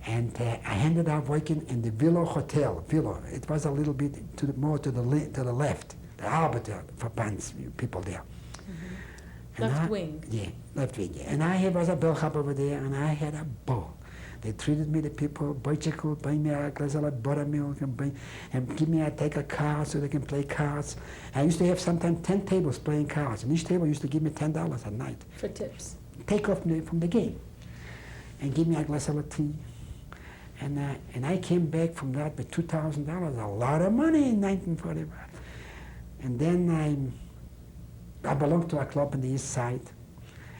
And I ended up working in the Willow Hotel. Willow. It was a little bit more to the left, the arbiter for bands, people there. Mm-hmm. Left wing. Yeah, left wing. And I was a bellhop over there, and I had a ball. They treated me, the people, boychik would bring me a glass of buttermilk and give me take a card so they can play cards. I used to have sometimes 10 tables playing cards, and each table used to give me $10 a night. For tips. Take off from the game and give me a glass of tea. And I came back from that with $2,000, a lot of money in 1945. And then I belonged to a club in the East Side,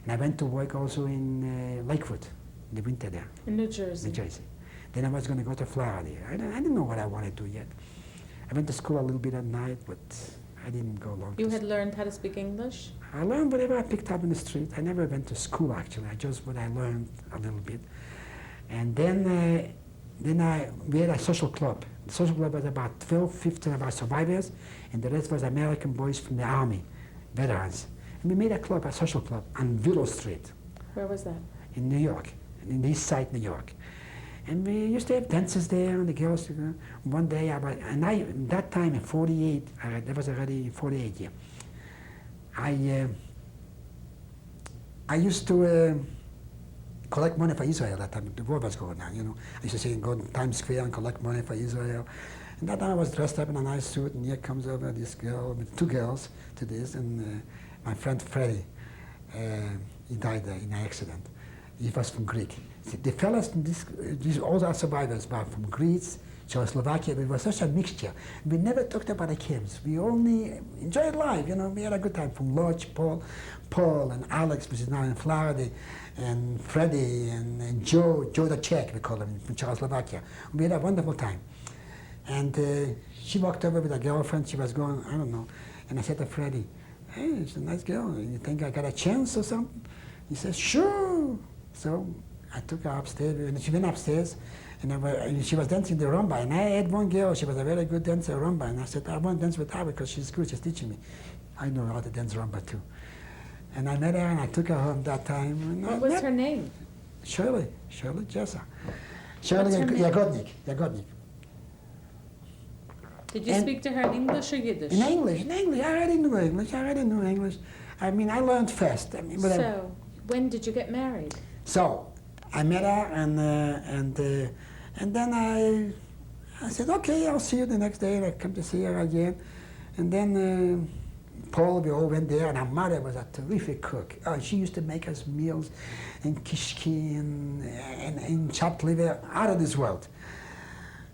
and I went to work also in Lakewood in the winter there. In New Jersey. New Jersey. Then I was going to go to Florida. I didn't know what I wanted to do yet. I went to school a little bit at night, but I didn't go long. You had learned how to speak English? I learned whatever I picked up in the street. I never went to school, actually. I just what I learned a little bit. And then we had a social club. The social club was about 12, 15 of our survivors, and the rest was American boys from the Army, veterans. And we made a club, a social club, on Willow Street Where was that? in New York, in the East Side, New York. And we used to have dances there, and the girls. One day, that time in '48, that was already 48 year. I used to collect money for Israel that time. The war was going on, you know. I used to go to Times Square and collect money for Israel. And that time I was dressed up in a nice suit, and here comes over this girl with two girls to this, and my friend Freddie, he died in an accident. He was from Greek. The fellas, these all our survivors were from Greece, Czechoslovakia. It was such a mixture. We never talked about the camps. We only enjoyed life, you know. We had a good time. From Lodge, Paul and Alex, which is now in Florida, and Freddie and Joe the Czech, we call him, from Czechoslovakia. We had a wonderful time. And she walked over with a girlfriend. She was going, I don't know. And I said to Freddie, "Hey, she's a nice girl. You think I got a chance or something?" He says, "Sure." So I took her upstairs, and she went upstairs, and she was dancing the rumba. And I had one girl, she was a very good dancer, rumba. And I said, "I want to dance with her because she's good, she's teaching me. I know how to dance rumba too." And I met her, and I took her home that time. And What was her name? Shirley Jessa. Shirley her name? Yagodnik. Did you And- speak to her in English or Yiddish? In English. I already knew English. I mean, I learned fast. I mean, whatever. So, when did you get married? So I met her, and then I said, "Okay, I'll see you the next day." And I come to see her again, and then Paul, we all went there, and her mother was a terrific cook. She used to make us meals, and kishki and chopped liver out of this world.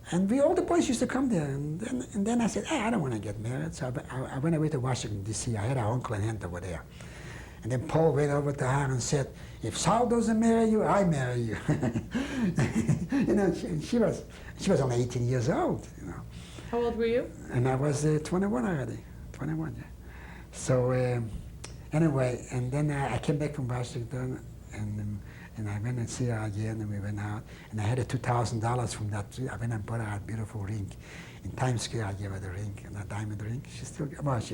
And all the boys used to come there, and then I said, "Hey, I don't want to get married." So I went away to Washington D.C. I had an uncle and aunt over there. And then Paul went over to her and said, "If Saul doesn't marry you, I marry you." You know, she was only 18 years old, you know. How old were you? And I was 21 already, 21, yeah. So anyway, and then I came back from Washington, and I went and see her again, and we went out. And I had $2,000 from that. I went and bought her a beautiful ring. In Times Square, I gave her the ring, a diamond ring. She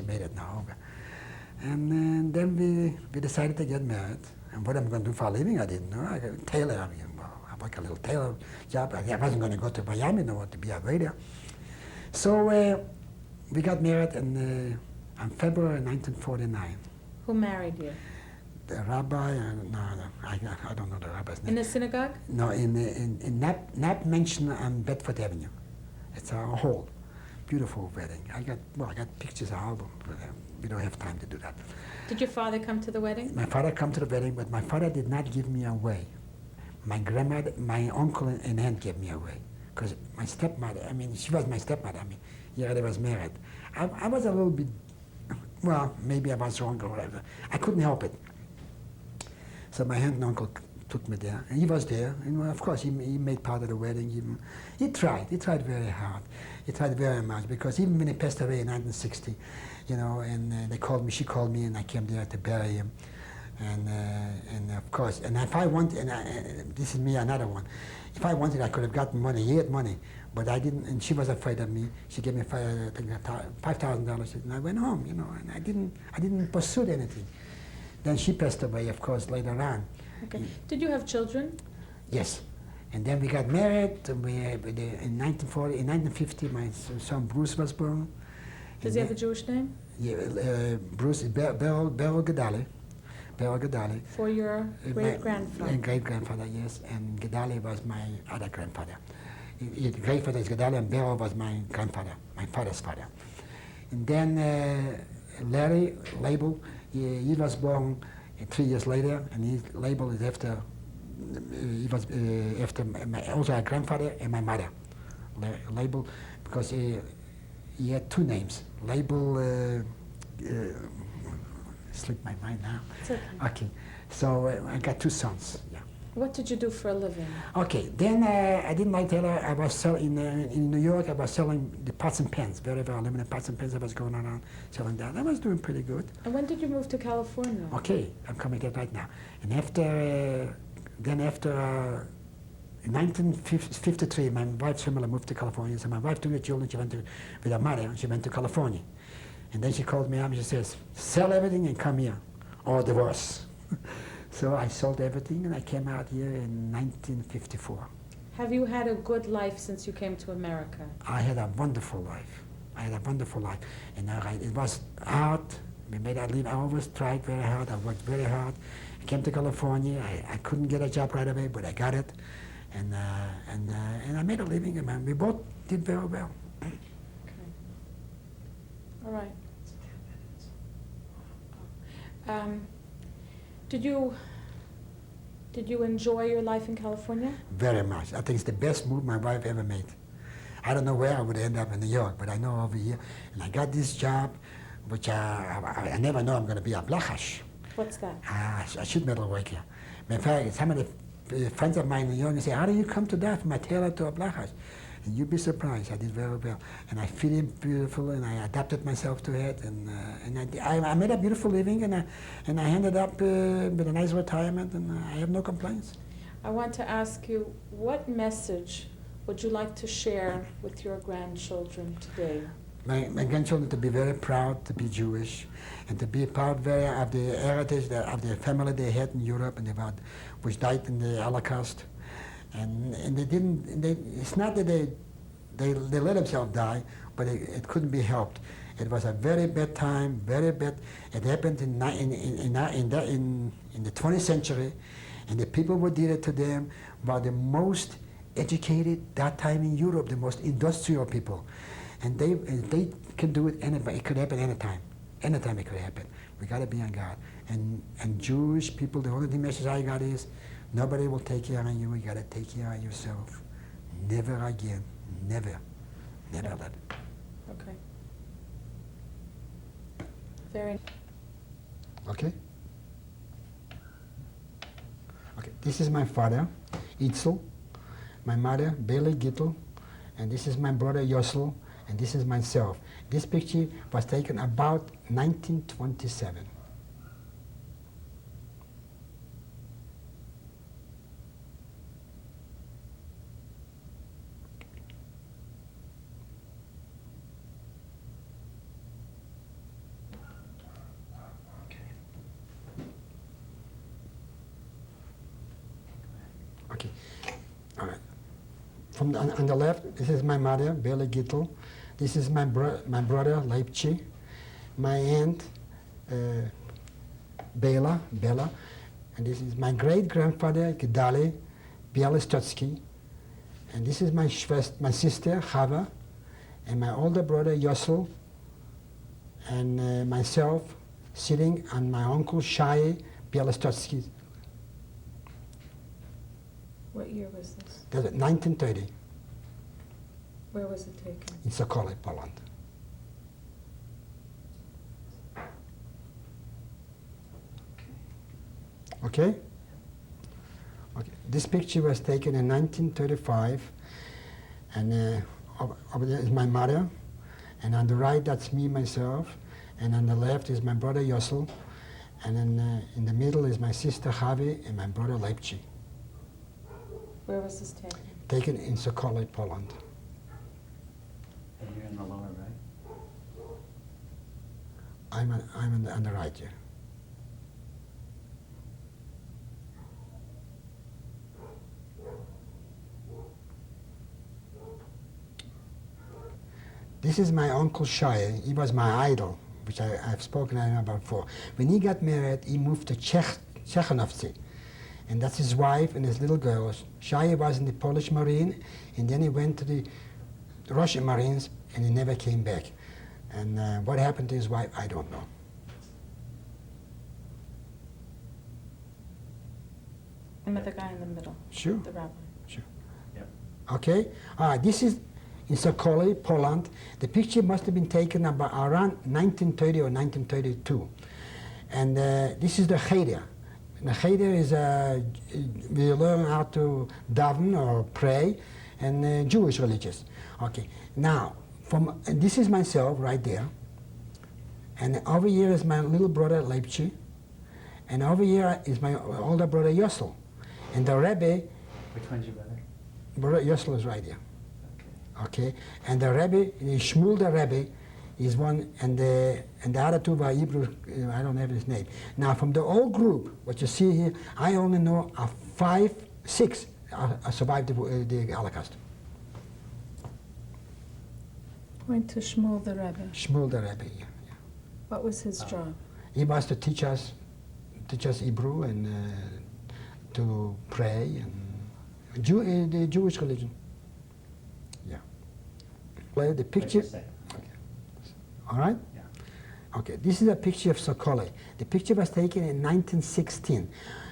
made it now. And then we decided to get married. And what I'm going to do for a living, I didn't know. I got a tailor. I work a little tailor job. I wasn't going to go to Miami, no, to be a waiter. So we got married on February 1949. Who married you? The rabbi, I don't know the rabbi's name. In the synagogue? No, in Knapp Mansion on Bedford Avenue. It's a hall. Beautiful wedding. I got pictures, an album, but we don't have time to do that. Did your father come to the wedding? My father came to the wedding, but my father did not give me away. My grandmother, my uncle and aunt gave me away. Because my stepmother, she was my stepmother. Yeah, they was married. I was a little bit, well, maybe I was wrong or whatever. I couldn't help it. So my aunt and uncle took me there, and he was there. And of course, he made part of the wedding. He tried very hard. He tried very much, because even when he passed away in 1960, you know, and she called me, and I came there to bury him. And of course, and if I wanted, this is me, another one. If I wanted, I could have gotten money. He had money, but I didn't, and she was afraid of me. She gave me $5,000, and I went home, you know, and I didn't pursue anything. Then she passed away, of course, later on. Okay. Did you have children? Yes. And then we got married. In 1950, my son Bruce was born. Does he have a Jewish name? Yeah, Bruce is Beryl Gedali. Beryl Gedali. For your great-grandfather? Great-grandfather, yes. And Gedali was my other grandfather. Great-father is Gedali, and Beryl was my grandfather, my father's father. And then Larry Label, he was born 3 years later, and his label is after, he was after also my grandfather and my mother. Label, because he had two names. Label, slipped my mind now. It's okay. Okay, so I got two sons, yeah. What did you do for a living? Okay, then I didn't like Taylor. I was selling in New York. I was selling the pots and pans, very limited pots and pans. I was going around selling that. I was doing pretty good. And when did you move to California? Okay, I'm coming to that right now. And after, in 1953, my wife's family moved to California. So my wife took the children. She went to with her mother. She went to California, and then she called me up. And she says, "Sell everything and come here, or divorce." So I sold everything and I came out here in 1954. Have you had a good life since you came to America? I had a wonderful life. And it was hard. We made that leave. I always tried very hard. I worked very hard. I came to California. I couldn't get a job right away, but I got it. And I made a living, and we both did very well. Okay. All right. Did you enjoy your life in California? Very much. I think it's the best move my wife ever made. I don't know where I would end up in New York, but I know over here. And I got this job, which I never know I'm going to be a blachash. What's that? A sheet metal worker. In fact, some of the friends of mine in New York say, "How do you come to that from a tailor to a blachash?" And you'd be surprised. I did very well, and I fit in beautiful, and I adapted myself to it, and I made a beautiful living, and I ended up with a nice retirement, and I have no complaints. I want to ask you, what message would you like to share with your grandchildren today? My grandchildren to be very proud to be Jewish, and to be proud of the heritage of the family they had in Europe, and which died in the Holocaust. And they didn't. It's not that they let themselves die, but it couldn't be helped. It was a very bad time, very bad. It happened in the 20th century, and the people who did it to them were the most educated that time in Europe, the most industrial people, and they can do it anywhere. It could happen anytime. Anytime it could happen. We got to be on guard. And Jewish people, the only message I got is, nobody will take care of you. You got to take care of yourself. Never again. Never. Never let it. Okay. Very. Okay? Okay. This is my father, Itzel. My mother, Bailey Gittel. And this is my brother, Yossel. And this is myself. This picture was taken about 1927. Okay. All right. On the left, this is my mother, Bailey Gittel. This is my brother, Leipzig. My aunt, Bela. And this is my great-grandfather, Gedali Bialystotsky. And this is my sister, Chava, and my older brother, Yossel, and myself sitting on my uncle, Shai Bialystotsky. What year was this? That's 1930. Where was it taken? In Sokolov, Poland. Okay? Okay. This picture was taken in 1935, and over there is my mother, and on the right that's me, myself, and on the left is my brother Yossel, and then in the middle is my sister Javi and my brother Leipzig. Where was this taken? Taken in Sokolov, Poland. And you're in the lower right? I'm on the right here. This is my uncle Shai. He was my idol, which I've spoken about before. When he got married, he moved to Chechanovce, and that's his wife and his little girls. Shai was in the Polish Marine, and then he went to the Russian Marines, and he never came back. And what happened to his wife, I don't know. And with the guy in the middle. Sure. The rabbi. Sure. Yep. Okay? This is in Sokolov, Poland. The picture must have been taken about around 1930 or 1932. And this is the Cheder. Cheder is we learn how to daven or pray, and Jewish religious. Okay. Now, this is myself right there, and over here is my little brother Leipzig, and over here is my older brother Yossel, and the Rebbe. Which one's your brother? Brother Yossel is right here. Okay. Okay, and the Rebbe, Shmuel the Rebbe, is one, and the other two were Hebrew. I don't have his name. Now, from the old group, what you see here, I only know 6 survived the Holocaust. Point to Shmuel the Rebbe. Shmuel the Rebbe. Yeah. What was his job? He was to teach us Hebrew and to pray and the Jewish religion. Yeah. Well, the picture. Wait a second. All right? Yeah. Okay, this is a picture of Sokole. The picture was taken in 1916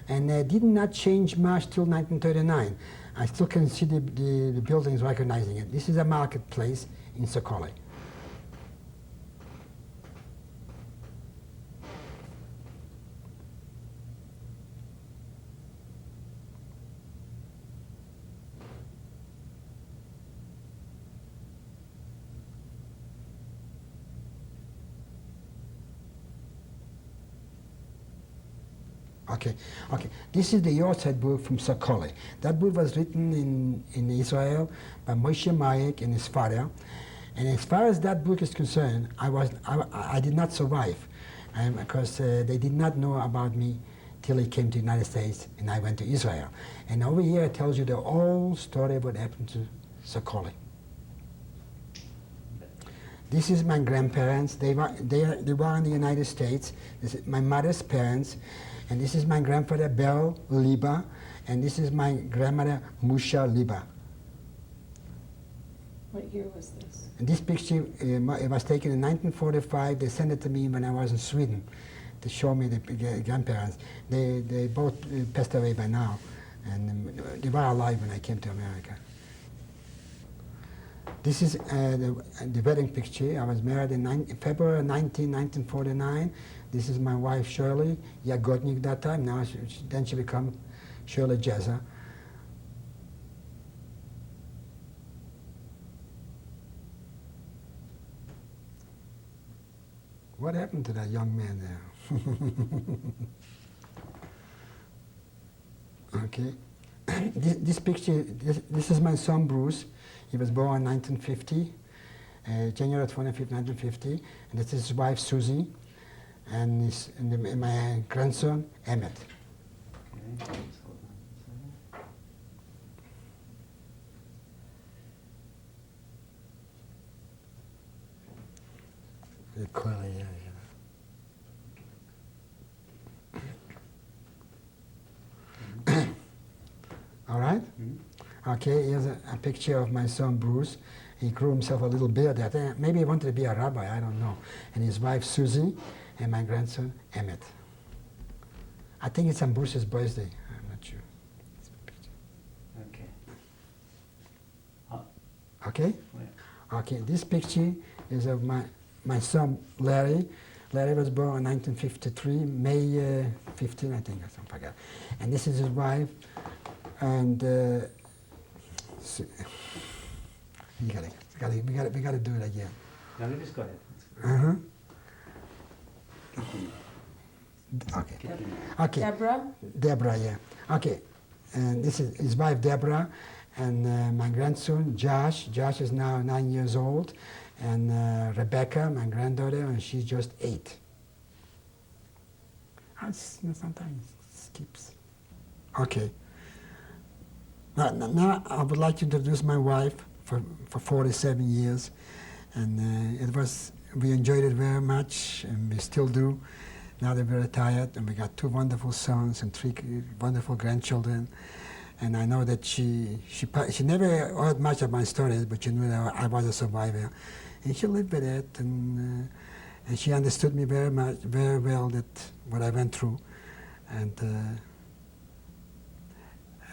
and did not change much till 1939. I still can see the buildings recognizing it. This is a marketplace in Sokole. Okay. This is the Yortzeit book from Sokole. That book was written in Israel by Moshe Mayek and his father. And as far as that book is concerned, I did not survive because they did not know about me till I came to the United States and I went to Israel. And over here it tells you the whole story of what happened to Sokole. This is my grandparents. They were in the United States. This is my mother's parents. And this is my grandfather, Bel Liba, and this is my grandmother, Musha Liba. What year was this? And this picture it was taken in 1945. They sent it to me when I was in Sweden to show me the grandparents. They both passed away by now, and they were alive when I came to America. This is the wedding picture. I was married in February 1949. This is my wife, Shirley Yagodnik that time. Now, then she became Shirley Jezza. What happened to that young man there? Okay. This picture, this is my son, Bruce. He was born in 1950, January 25th, 1950. And this is his wife, Susie. And my grandson, Emmett. Okay, just hold on a second. The curly, yeah. All right? Mm-hmm. Okay, here's a picture of my son, Bruce. He grew himself a little beard. Maybe he wanted to be a rabbi, I don't know. And his wife, Susie, and my grandson, Emmett. I think it's on Bruce's birthday. I'm not sure. Okay. Okay? Wait. Okay, this picture is of my son, Larry. Larry was born in 1953, May 15, I think, or something like that. And this is his wife. And we gotta do it again. No, you just go ahead. Uh-huh. Continue. Okay. Continue. Okay. Deborah, yeah. Okay. And this is his wife, Deborah, and my grandson, Josh. Josh is now 9 years old. And Rebecca, my granddaughter, and she's just 8. Sometimes it skips. Okay. Now I would like to introduce my wife for 47 years. And we enjoyed it very much, and we still do. Now they're very tired, and we got 2 wonderful sons and 3 wonderful grandchildren. And I know that she never heard much of my stories, but she knew that I was a survivor. And she lived with it, and she understood me very well, that what I went through. And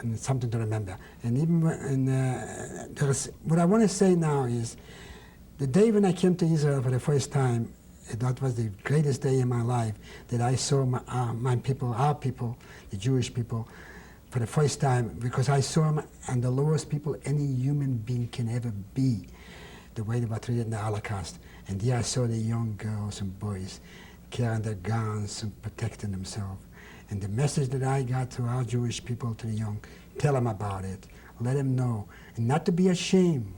it's something to remember. And even what I want to say now is, the day when I came to Israel for the first time, that was the greatest day in my life, that I saw my people, our people, the Jewish people, for the first time, because I saw them and the lowest people any human being can ever be, the way they were treated in the Holocaust. And there I saw the young girls and boys carrying their guns and protecting themselves. And the message that I got to our Jewish people, to the young, tell them about it, let them know, and not to be ashamed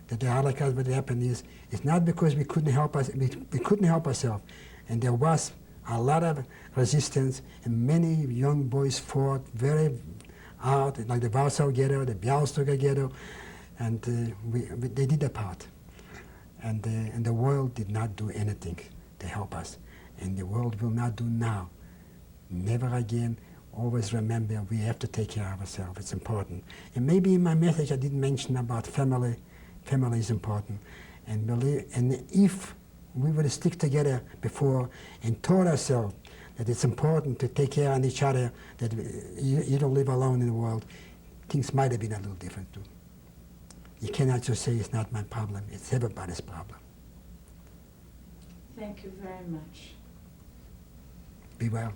that the Holocaust, what happened is, it's not because we couldn't help us, we couldn't help ourselves. And there was a lot of resistance, and many young boys fought very hard, like the Warsaw Ghetto, the Białystok Ghetto, and they did their part. And the world did not do anything to help us. And the world will not do now. Never again. Always remember, we have to take care of ourselves. It's important. And maybe in my message I didn't mention about family. Family is important. And if we would stick together before and taught ourselves that it's important to take care of each other, that you don't live alone in the world, things might have been a little different too. You cannot just say it's not my problem. It's everybody's problem. Thank you very much. Be well.